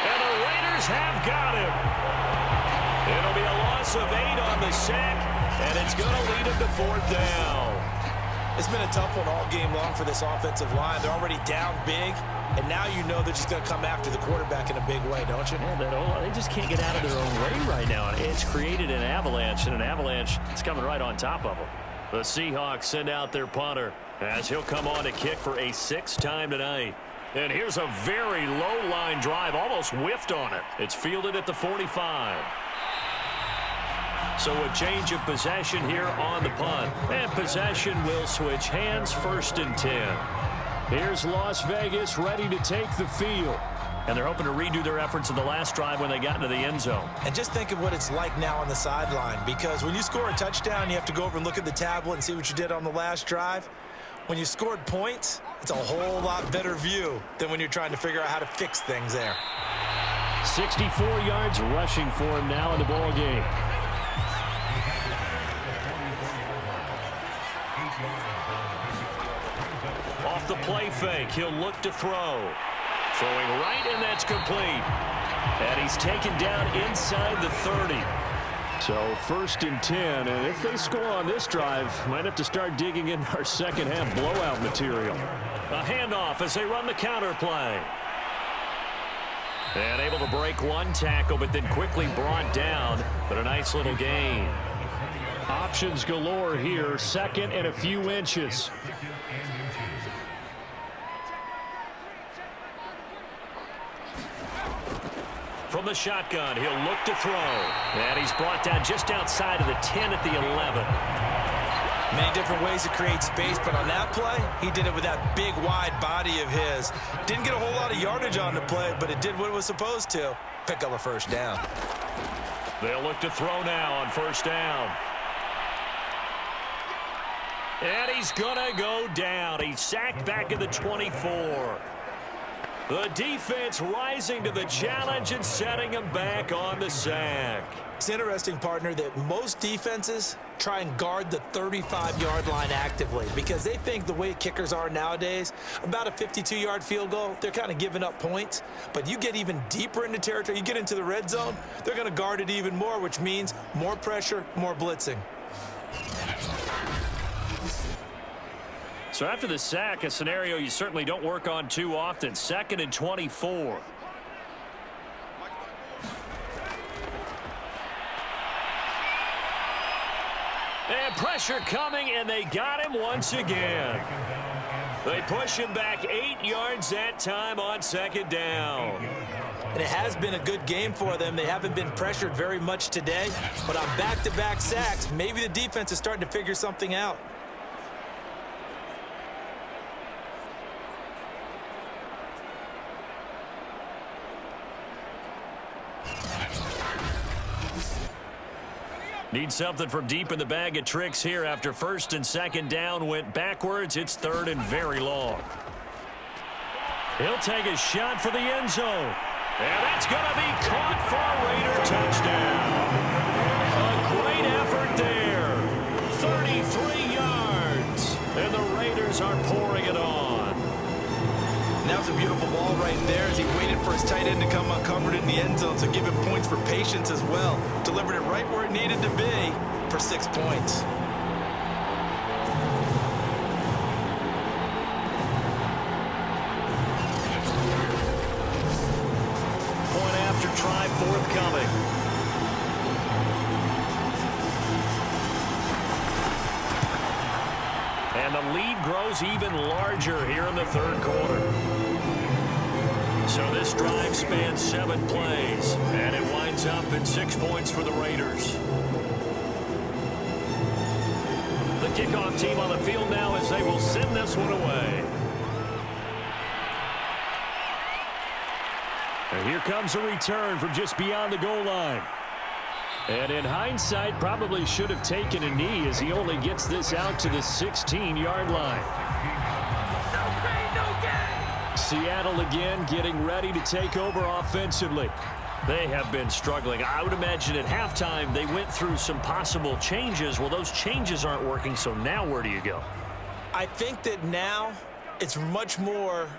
S2: And the Raiders have got him. It'll be a loss of 8 on the sack, and it's going to lead him to 4th down.
S3: It's been a tough one all game long for this offensive line. They're already down big, and now you know they're just going to come after the quarterback in a big way, don't you?
S2: Yeah, they just can't get out of their own way right now. It's created an avalanche, and an avalanche is coming right on top of them. The Seahawks send out their punter as he'll come on to kick for a 6th time tonight. And here's a very low line drive, almost whiffed on it. It's fielded at the 45. So a change of possession here on the punt. And possession will switch hands. 1st and 10. Here's Las Vegas ready to take the field. And they're hoping to redo their efforts in the last drive when they got into the end zone.
S3: And just think of what it's like now on the sideline, because when you score a touchdown, you have to go over and look at the tablet and see what you did on the last drive. When you scored points, it's a whole lot better view than when you're trying to figure out how to fix things there.
S2: 64 yards rushing for him now in the ball game. Off the play fake, he'll look to throw. Throwing right, and that's complete. And he's taken down inside the 30. So 1st and 10, and if they score on this drive, might have to start digging in our second half blowout material. A handoff as they run the counter play. And able to break one tackle, but then quickly brought down, but a nice little gain. Options galore here, 2nd and a few inches. From the shotgun, he'll look to throw. And he's brought down just outside of the 10 at the 11.
S3: Many different ways to create space, but on that play, he did it with that big, wide body of his. Didn't get a whole lot of yardage on the play, but it did what it was supposed to. Pick up a 1st down.
S2: They'll look to throw now on 1st down. And he's going to go down. He's sacked back at the 24. The defense rising to the challenge and setting him back on the sack.
S3: It's interesting, partner, that most defenses try and guard the 35-yard line actively because they think the way kickers are nowadays, about a 52-yard field goal, they're kind of giving up points. But you get even deeper into territory, you get into the red zone, they're going to guard it even more, which means more pressure, more blitzing.
S2: So after the sack, a scenario you certainly don't work on too often. 2nd and 24. And pressure coming, and they got him once again. They push him back 8 yards that time on 2nd down.
S3: And it has been a good game for them. They haven't been pressured very much today, but on back-to-back sacks, maybe the defense is starting to figure something out.
S2: Need something from deep in the bag of tricks here after 1st and 2nd down went backwards. It's 3rd and very long. He'll take a shot for the end zone. And that's going to be caught for a Raider touchdown. A great effort there. 33 yards. And the Raiders are pouring it on.
S4: That was a beautiful ball right there as he waited for his tight end to come uncovered in the end zone, so give him points for patience as well. Delivered it right where it needed to be for 6 points.
S2: Point after try forthcoming. And the lead grows even larger here in the 3rd quarter. So this drive spans 7 plays, and it winds up at 6 points for the Raiders. The kickoff team on the field now as they will send this one away. And here comes a return from just beyond the goal line. And in hindsight, probably should have taken a knee as he only gets this out to the 16-yard line. Seattle again getting ready to take over offensively. They have been struggling. I would imagine at halftime they went through some possible changes. Well, those changes aren't working, so now where do you go?
S3: I think that now it's much more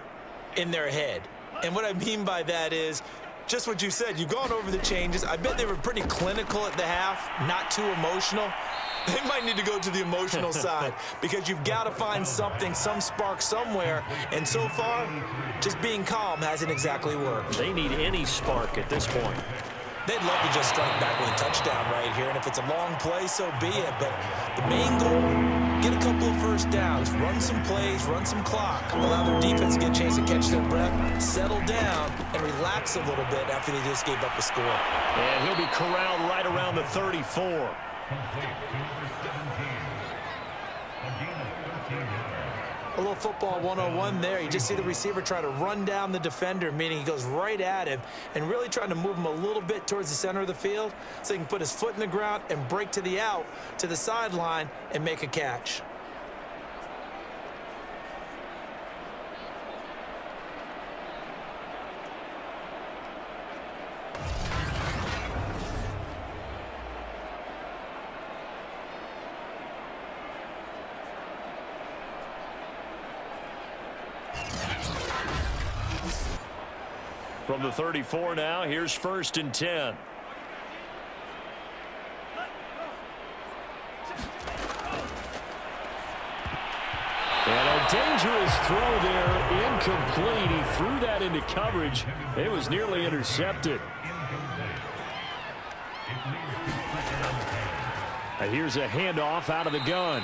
S3: in their head. And what I mean by that is just what you said. You've gone over the changes. I bet they were pretty clinical at the half, not too emotional. They might need to go to the emotional side because you've got to find something, some spark somewhere. And so far, just being calm hasn't exactly worked.
S2: They need any spark at this point.
S3: They'd love to just strike back with a touchdown right here. And if it's a long play, so be it. But the main goal, get a couple of 1st downs, run some plays, run some clock, allow their defense to get a chance to catch their breath, settle down, and relax a little bit after they just gave up the score.
S2: And he'll be corralled right around the 34.
S3: A little football 101 there. You just see the receiver try to run down the defender, meaning he goes right at him and really trying to move him a little bit towards the center of the field so he can put his foot in the ground and break to the out, to the sideline, and make a catch.
S2: From the 34 now, here's 1st and 10. A dangerous throw there, incomplete. He threw that into coverage. It was nearly intercepted. And here's a handoff out of the gun.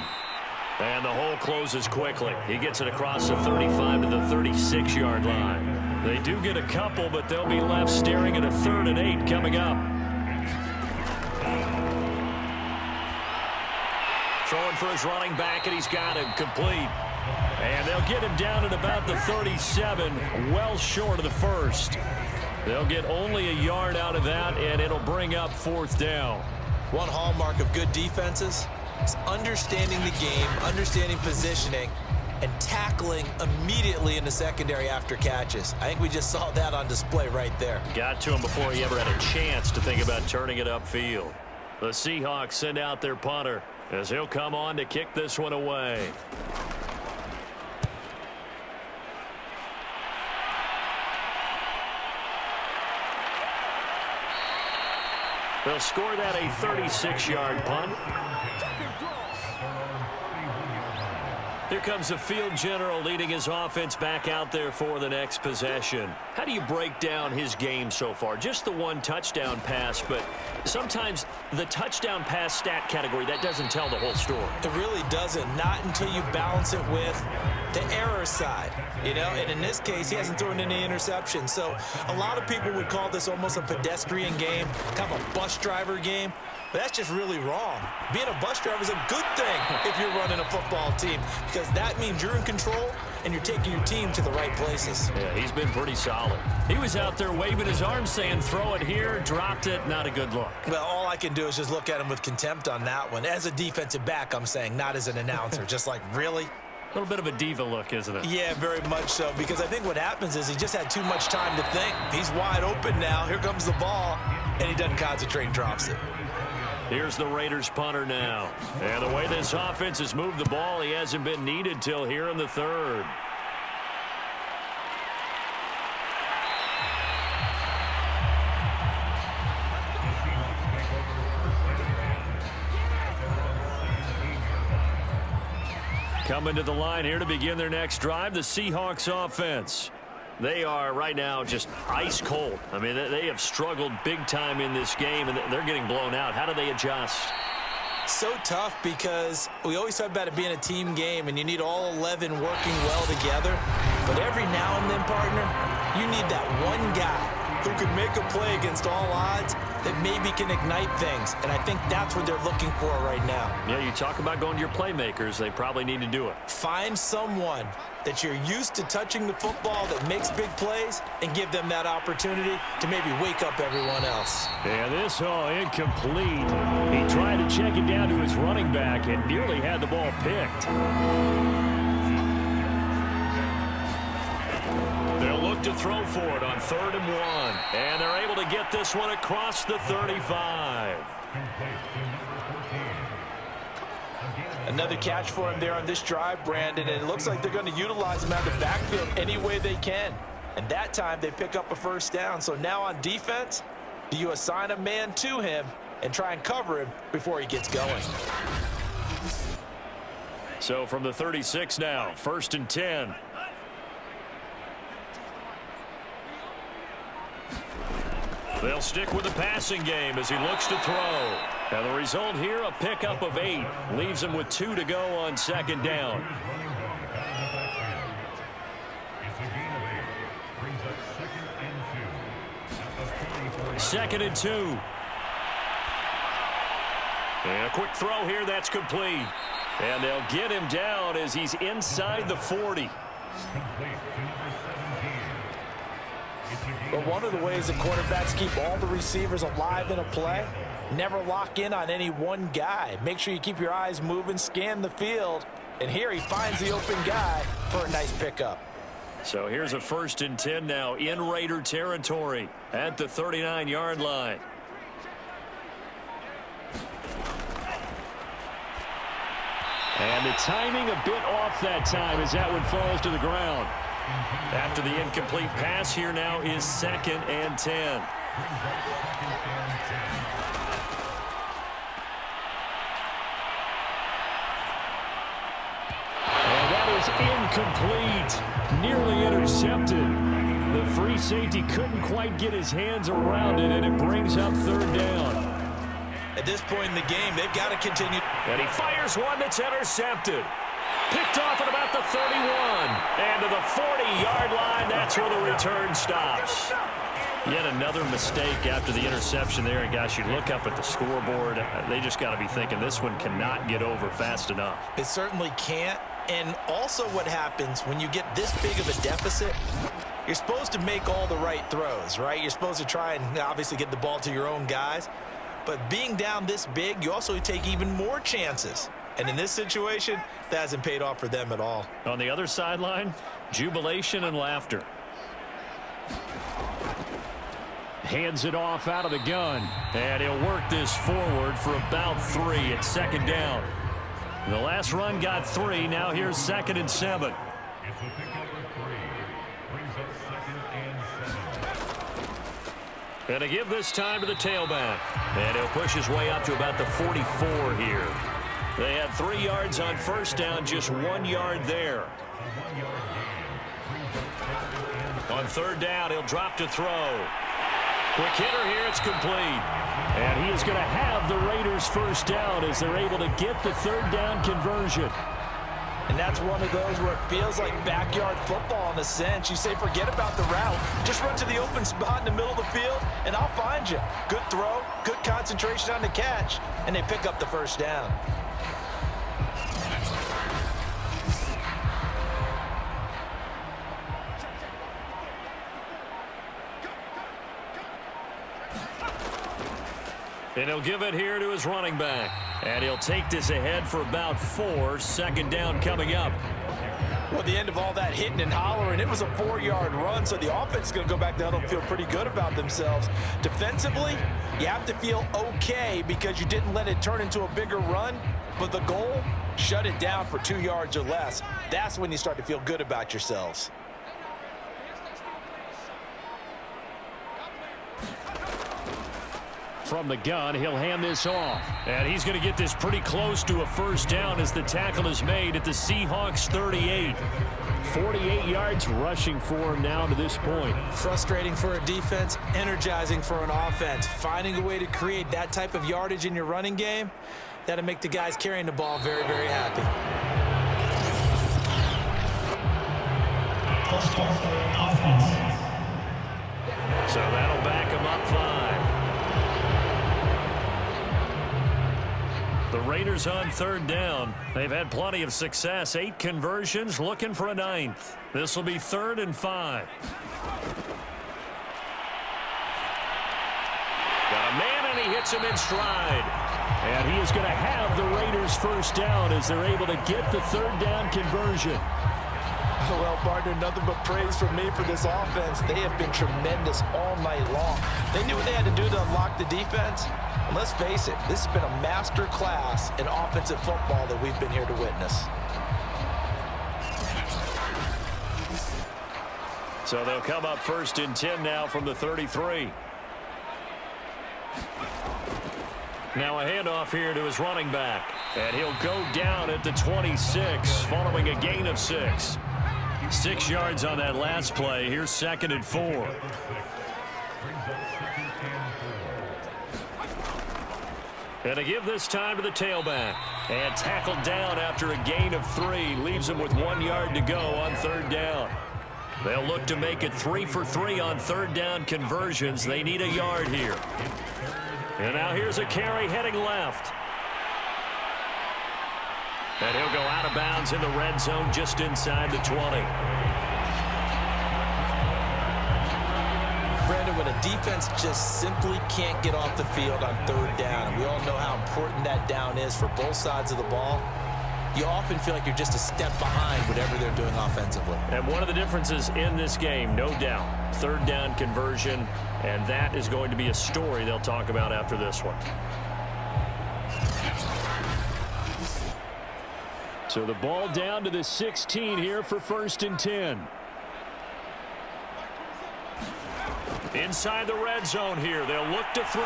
S2: And the hole closes quickly. He gets it across the 35 to the 36-yard line. They do get a couple, but they'll be left staring at a 3rd and 8 coming up. Throwing for his running back, and he's got him complete. And they'll get him down at about the 37, well short of the first. They'll get only a yard out of that, and it'll bring up 4th down.
S3: One hallmark of good defenses is understanding the game, understanding positioning, and tackling immediately in the secondary after catches. I think we just saw that on display right there.
S2: Got to him before he ever had a chance to think about turning it upfield. The Seahawks send out their punter as he'll come on to kick this one away. They'll score that a 36-yard punt. Here comes the field general leading his offense back out there for the next possession. How do you break down his game so far? Just the one touchdown pass, but sometimes the touchdown pass stat category, that doesn't tell the whole story.
S3: It really doesn't, not until you balance it with the error side, you know, and in this case, he hasn't thrown any interceptions. So a lot of people would call this almost a pedestrian game, kind of a bus driver game. But that's just really wrong. Being a bus driver is a good thing if you're running a football team, because that means you're in control and you're taking your team to the right places.
S2: Yeah, he's been pretty solid. He was out there waving his arms saying, throw it here, dropped it, not a good look.
S3: Well, all I can do is just look at him with contempt on that one. As a defensive back, I'm saying, not as an announcer. Just like, really?
S2: A little bit of a diva look, isn't it?
S3: Yeah, very much so, because I think what happens is he just had too much time to think. He's wide open now. Here comes the ball, and he doesn't concentrate and drops it.
S2: Here's the Raiders punter now. And the way this offense has moved the ball, he hasn't been needed till here in the 3rd. Coming to the line here to begin their next drive, the Seahawks offense. They are right now just ice cold. I mean, they have struggled big time in this game, and they're getting blown out. How do they adjust?
S3: So tough, because we always talk about it being a team game, and you need all 11 working well together. But every now and then, partner, you need that one guy who can make a play against all odds that maybe can ignite things. And I think that's what they're looking for right now.
S2: Yeah, you talk about going to your playmakers. They probably need to do it.
S3: Find someone that you're used to touching the football that makes big plays and give them that opportunity to maybe wake up everyone else.
S2: Yeah, this incomplete. He tried to check it down to his running back and nearly had the ball picked. They'll look to throw for it on 3rd and 1. And they're able to get this one across the 35.
S4: Another catch for him there on this drive, Brandon, and it looks like they're going to utilize him out of the backfield any way they can. And that time they pick up a 1st down. So now on defense, do you assign a man to him and try and cover him before he gets going?
S2: So from the 36 now, 1st and 10. They'll stick with the passing game as he looks to throw. Now the result here, a pickup of 8. Leaves him with 2 to go on 2nd down. Second and 2. And a quick throw here, that's complete. And they'll get him down as he's inside the 40.
S4: But one of the ways that quarterbacks keep all the receivers alive in a play, never lock in on any one guy. Make sure you keep your eyes moving, scan the field, and here he finds the open guy for a nice pickup.
S2: So here's a 1st and 10 now in Raider territory at the 39-yard line. And the timing a bit off that time as that one falls to the ground. After the incomplete pass, here now is 2nd and 10. And that is incomplete. Nearly intercepted. The free safety couldn't quite get his hands around it, and it brings up third down.
S3: At this point in the game, they've got to continue.
S2: And he fires one that's intercepted. Picked off at about the 31. And to the 40-yard line, that's where the return stops. Yet another mistake after the interception there. And, guys, you look up at the scoreboard. They just got to be thinking this one cannot get over fast enough.
S3: It certainly can't. And also what happens when you get this big of a deficit, you're supposed to make all the right throws, right? You're supposed to try and obviously get the ball to your own guys. But being down this big, you also take even more chances. And in this situation, that hasn't paid off for them at all.
S2: On the other sideline, jubilation and laughter. Hands it off out of the gun. And he'll work this forward for about 3 at second down. The last run got 3. Now here's 2nd and 7. And to give this time to the tailback. And he'll push his way up to about the 44 here. They had 3 yards on first down, just 1 yard there. On third down, he'll drop to throw. Quick hitter here, it's complete. And he is going to have the Raiders first down as they're able to get the third down conversion.
S4: And that's one of those where it feels like backyard football in a sense. You say, forget about the route. Just run to the open spot in the middle of the field, and I'll find you. Good throw, good concentration on the catch, and they pick up the first down.
S2: And he'll give it here to his running back. And he'll take this ahead for about 4. Second down coming up.
S4: Well, at the end of all that hitting and hollering, it was a 4-yard run, so the offense is going to go back down and feel pretty good about themselves. Defensively, you have to feel okay because you didn't let it turn into a bigger run, but the goal, shut it down for 2 yards or less. That's when you start to feel good about yourselves.
S2: From the gun, he'll hand this off. And he's going to get this pretty close to a first down as the tackle is made at the Seahawks 38. 48 yards rushing for him now to this point.
S3: Frustrating for a defense, energizing for an offense. Finding a way to create that type of yardage in your running game, that'll make the guys carrying the ball very, very happy.
S2: So that'll back him up 5. The Raiders on third down. They've had plenty of success. 8 conversions, looking for a 9th. This will be 3rd and 5. Got a man, and he hits him in stride. And he is going to have the Raiders first down as they're able to get the third down conversion.
S4: Well, partner, nothing but praise from me for this offense. They have been tremendous all night long. They knew what they had to do to unlock the defense. And let's face it, this has been a master class in offensive football that we've been here to witness.
S2: So they'll come up 1st and 10 now from the 33. Now a handoff here to his running back. And he'll go down at the 26 following a gain of 6. 6 yards on that last play. Here's 2nd and 4. And to give this time to the tailback. And tackled down after a gain of 3. Leaves him with 1 yard to go on third down. They'll look to make it 3 for 3 on third down conversions. They need a yard here. And now here's a carry heading left. And he'll go out of bounds in the red zone just inside the 20.
S3: Brandon, when a defense just simply can't get off the field on third down, and we all know how important that down is for both sides of the ball, you often feel like you're just a step behind whatever they're doing offensively.
S2: And one of the differences in this game, no doubt, third down conversion, and that is going to be a story they'll talk about after this one. So the ball down to the 16 here for 1st and 10. Inside the red zone here. They'll look to throw.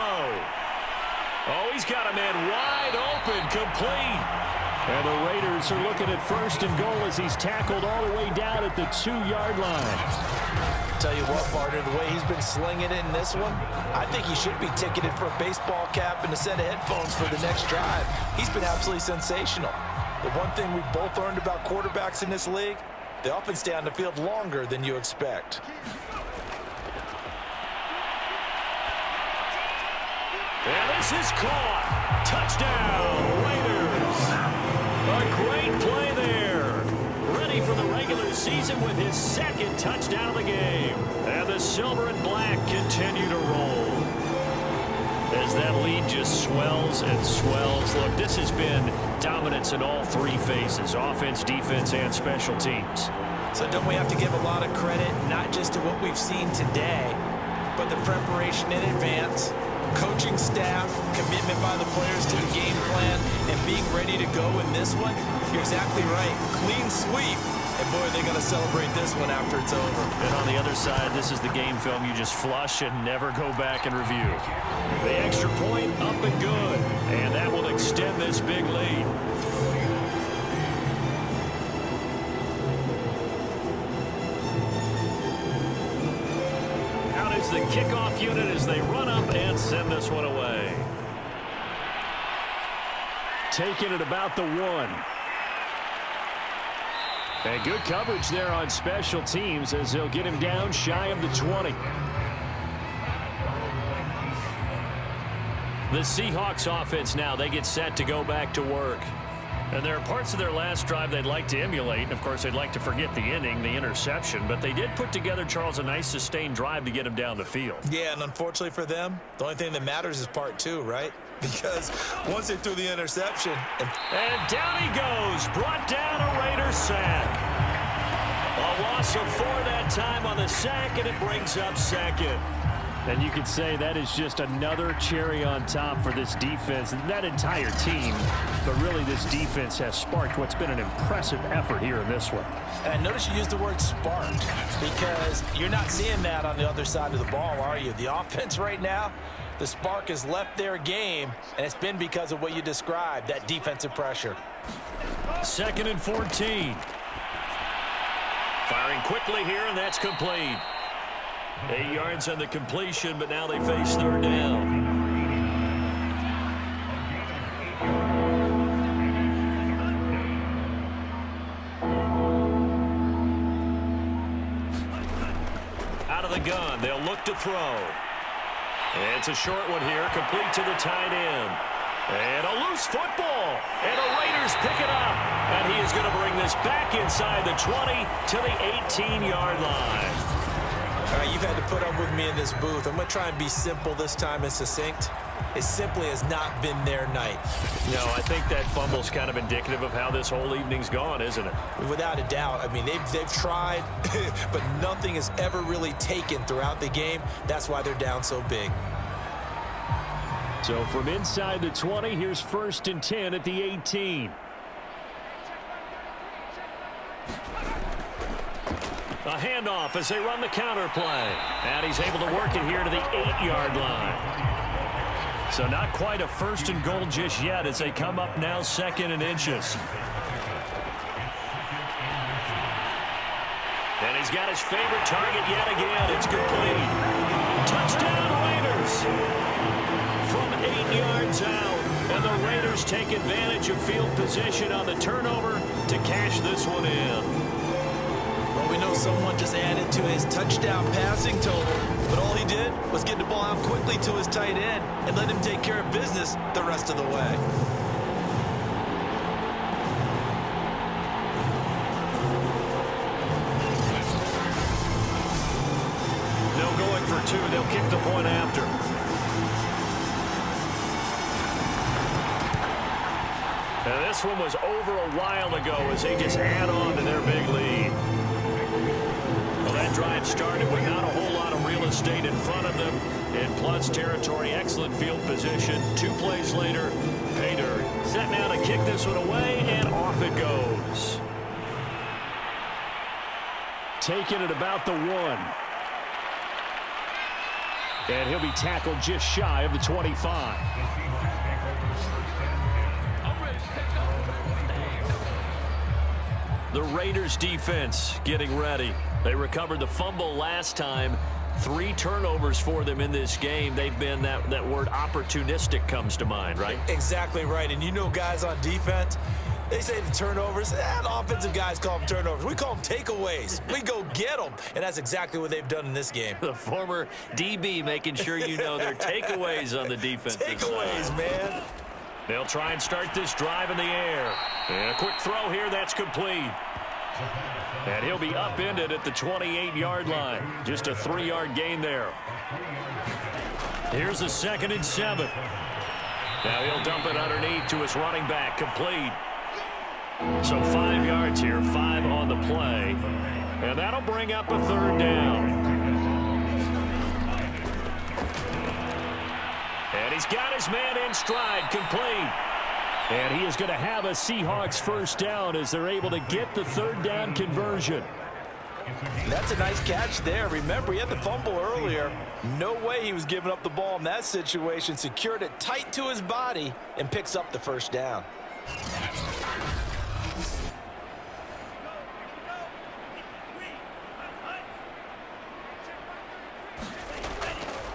S2: Oh, he's got a man wide open, complete. And the Raiders are looking at 1st and goal as he's tackled all the way down at the 2-yard line.
S3: Tell you what, partner, the way he's been slinging it in this one, I think he should be ticketed for a baseball cap and a set of headphones for the next drive. He's been absolutely sensational. The one thing we've both learned about quarterbacks in this league, they often stay on the field longer than you expect.
S2: And this is caught. Touchdown, Raiders. A great play there. Ready for the regular season with his 2nd touchdown of the game. And the silver and black continue to roll. As that lead just swells and swells. Look, this has been dominance in all 3 phases, offense, defense, and special teams.
S3: So don't we have to give a lot of credit, not just to what we've seen today, but the preparation in advance, coaching staff, commitment by the players to the game plan, and being ready to go in this one? You're exactly right. Clean sweep. And boy, they're going to celebrate this one after it's over.
S2: And on the other side, this is the game film you just flush and never go back and review. The extra point up and good. And that will extend this big lead. Out is the kickoff unit as they run up and send this one away. Taking it about the 1. And good coverage there on special teams as they'll get him down shy of the 20. The Seahawks offense now, they get set to go back to work. And there are parts of their last drive they'd like to emulate. And, of course, they'd like to forget the inning, the interception. But they did put together, Charles, a nice sustained drive to get him down the field.
S3: Yeah, and unfortunately for them, the only thing that matters is part 2, right? Because once they threw the interception.
S2: And down he goes. Brought down a Raiders sack. A loss of 4 that time on the sack, and it brings up 2nd. And you could say that is just another cherry on top for this defense and that entire team. But really, this defense has sparked what's been an impressive effort here in this one.
S3: And notice you used the word sparked because you're not seeing that on the other side of the ball, are you? The offense right now, the spark has left their game, and it's been because of what you described, that defensive pressure.
S2: 2nd and 14. Firing quickly here, and that's complete. 8 yards on the completion, but now they face 3rd down. Out of the gun, they'll look to throw. It's a short one here, complete to the tight end. And a loose football. And the Raiders pick it up. And he is going to bring this back inside the 20 to the 18-yard line.
S3: All right, you've had to put up with me in this booth. I'm going to try and be simple this time and succinct. It simply has not been their night.
S2: No, I think that fumble's kind of indicative of how this whole evening's gone, isn't it?
S3: Without a doubt. I mean, they've tried, but nothing has ever really taken throughout the game. That's why they're down so big.
S2: So from inside the 20, here's 1st and 10 at the 18. A handoff as they run the counter play. And he's able to work it here to the 8-yard line. So not quite a 1st and goal just yet as they come up now 2nd and inches. And he's got his favorite target yet again. It's complete. Touchdown Raiders. From 8 yards out. And the Raiders take advantage of field position on the turnover to cash this one in.
S3: Well, we know someone just added to his touchdown passing total, but all he did was get the ball out quickly to his tight end and let him take care of business the rest of the way.
S2: No going for 2. They'll kick the point after. And this one was over a while ago as they just add on to their big lead. Well, that drive started with not a whole lot of real estate in front of them. In plus territory, excellent field position. 2 plays later, pay dirt. Set now to kick this one away, and off it goes. Taking it about the 1. And he'll be tackled just shy of the 25. The Raiders defense getting ready. They recovered the fumble last time. 3 turnovers for them in this game. They've been, that word opportunistic comes to mind, right?
S3: Exactly right. And you know guys on defense, they say the turnovers, and offensive guys call them turnovers. We call them takeaways. We go get them. And that's exactly what they've done in this game.
S2: The former DB making sure you know their takeaways on the defense.
S3: Takeaways, man.
S2: They'll try and start this drive in the air. And a quick throw here, that's complete. And he'll be upended at the 28-yard line. Just a 3-yard gain there. Here's a 2nd and 7. Now he'll dump it underneath to his running back, complete. So 5 yards here, 5 on the play. And that'll bring up a 3rd down. And he's got his man in stride, complete. And he is going to have a Seahawks 1st down as they're able to get the 3rd down conversion.
S4: That's a nice catch there. Remember, he had the fumble earlier. No way he was giving up the ball in that situation. Secured it tight to his body and picks up the 1st down.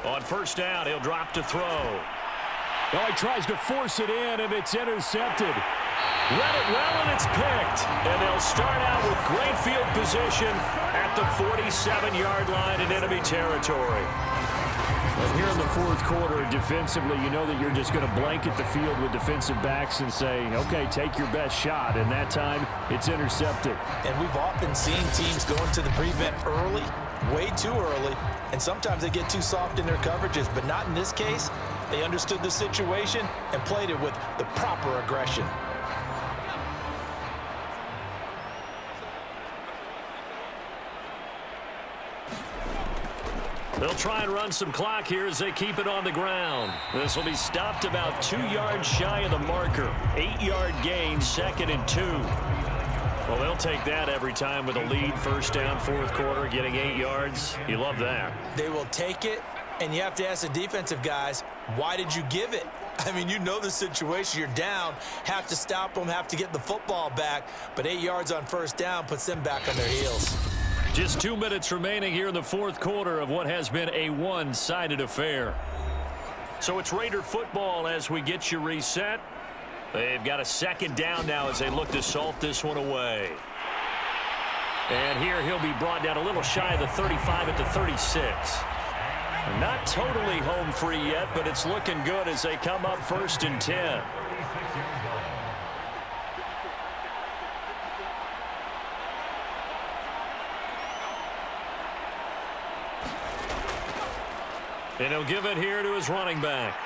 S2: On 1st down, he'll drop to throw. Oh, he tries to force it in, and it's intercepted. Read it well, and it's picked. And they'll start out with great field position at the 47-yard line in enemy territory.
S5: And here in the 4th quarter, defensively, you know that you're just going to blanket the field with defensive backs and say, okay, take your best shot. And that time, it's intercepted.
S4: And we've often seen teams go into the prevent early, way too early, and sometimes they get too soft in their coverages, but not in this case. They understood the situation and played it with the proper aggression.
S2: They'll try and run some clock here as they keep it on the ground. This will be stopped about 2 yards shy of the marker. 8-yard gain, 2nd and 2. Well, they'll take that every time with a lead. 1st down, 4th quarter, getting 8 yards. You love that.
S3: They will take it, and you have to ask the defensive guys, why did you give it? I mean, you know the situation. You're down, have to stop them, have to get the football back, but 8 yards on 1st down puts them back on their heels.
S2: Just 2 minutes remaining here in the 4th quarter of what has been a one-sided affair. So it's Raider football as we get you reset. They've got a 2nd down now as they look to salt this one away. And here he'll be brought down a little shy of the 35 at the 36. Not totally home free yet, but it's looking good as they come up 1st and 10. And he'll give it here to his running back.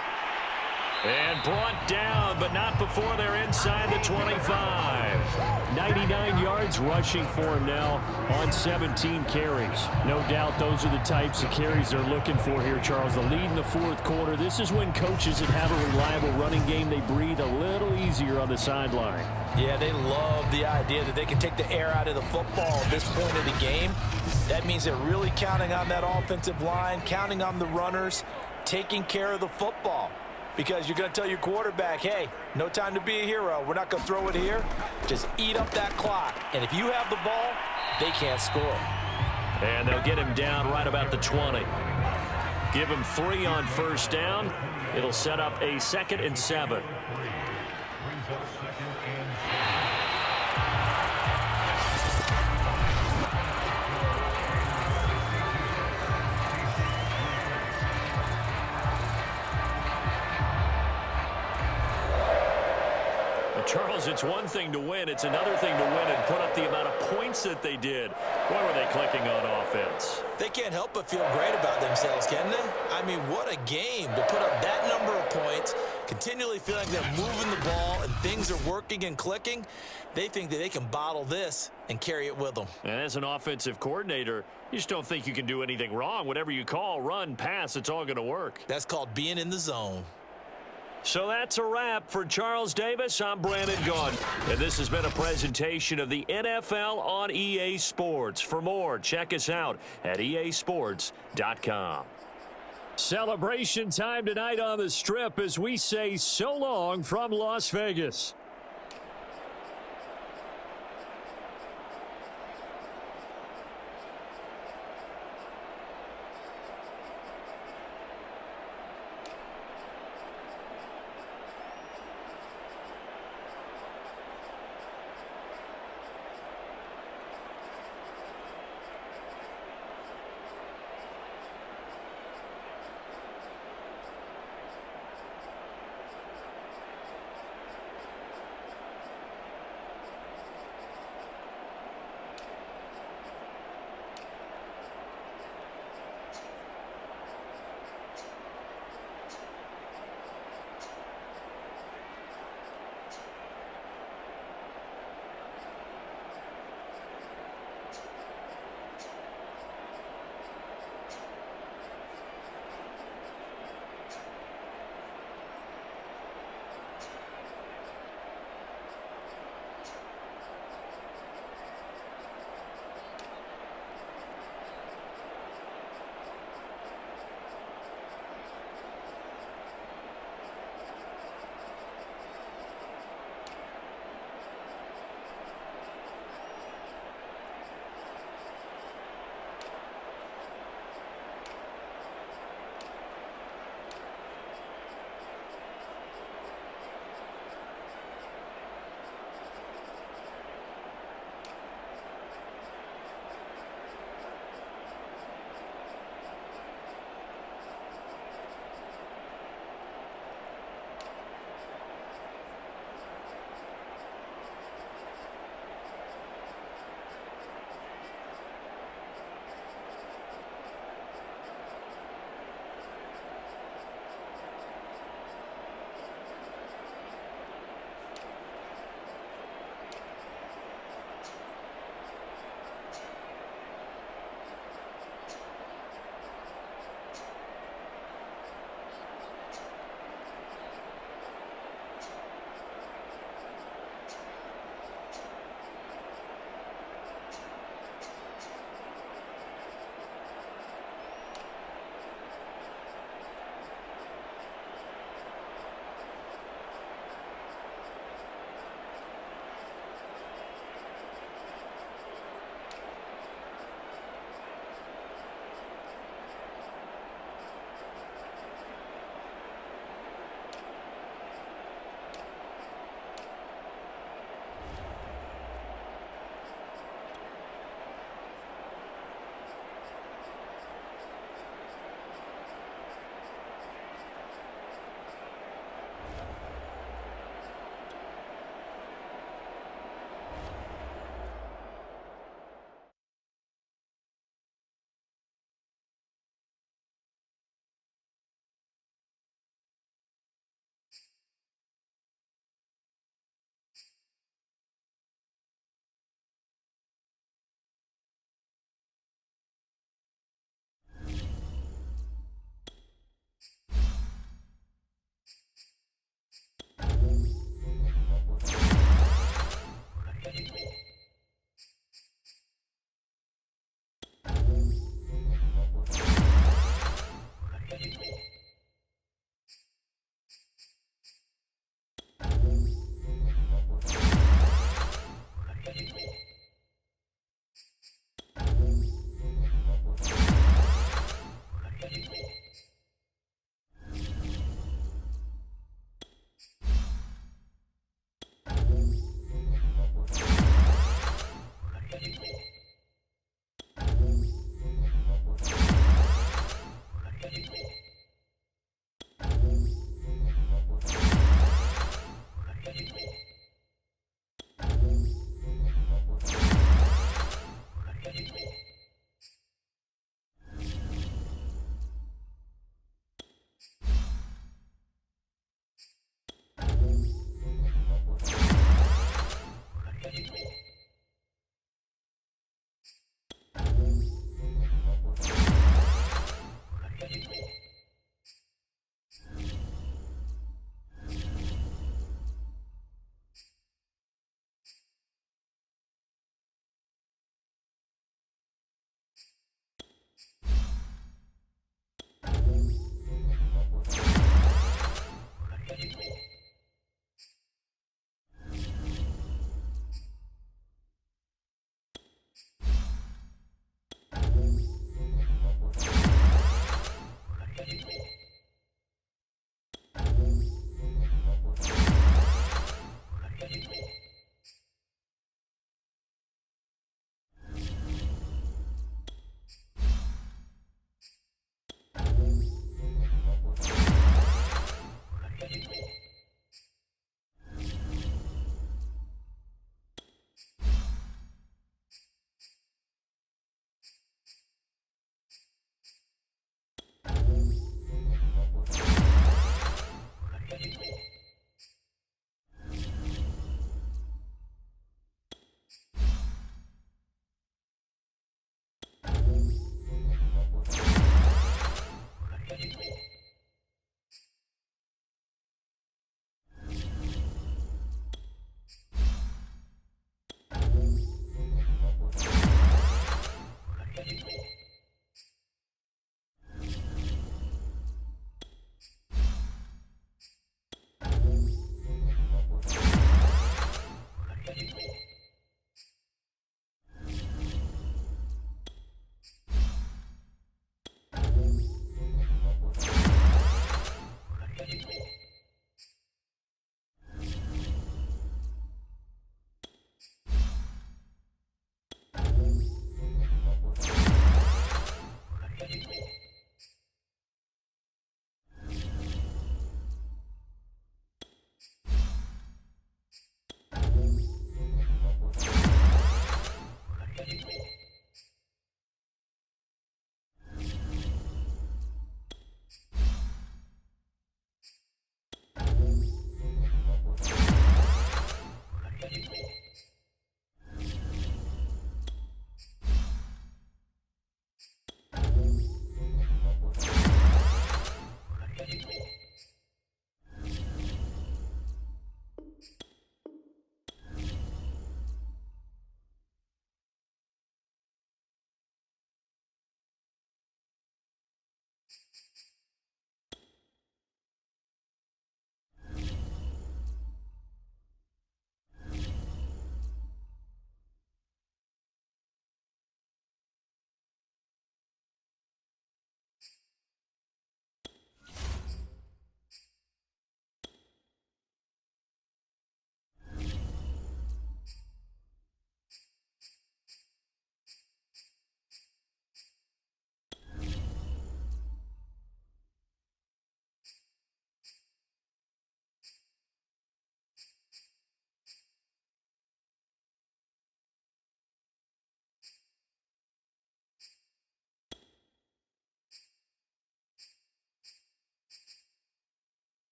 S2: And brought down, but not before they're inside the 25.
S5: 99 yards rushing for him now on 17 carries. No doubt those are the types of carries they're looking for here, Charles. The lead in the 4th quarter. This is when coaches that have a reliable running game, they breathe a little easier on the sideline.
S4: Yeah, they love the idea that they can take the air out of the football at this point of the game. That means they're really counting on that offensive line, counting on the runners, taking care of the football. Because you're going to tell your quarterback, hey, no time to be a hero. We're not going to throw it here. Just eat up that clock. And if you have the ball, they can't score.
S2: And they'll get him down right about the 20. Give him 3 on 1st down. It'll set up a 2nd and 7. Charles, it's one thing to win. It's another thing to win and put up the amount of points that they did. Boy, were they clicking on offense.
S3: They can't help but feel great about themselves, can they? I mean, what a game to put up that number of points, continually feeling they're moving the ball and things are working and clicking. They think that they can bottle this and carry it with them.
S2: And as an offensive coordinator, you just don't think you can do anything wrong. Whatever you call, run, pass, it's all going to work.
S3: That's called being in the zone.
S2: So that's a wrap for Charles Davis. I'm Brandon Gaudin, and this has been a presentation of the NFL on EA Sports. For more, check us out at easports.com.
S5: Celebration time tonight on the Strip as we say so long from Las Vegas.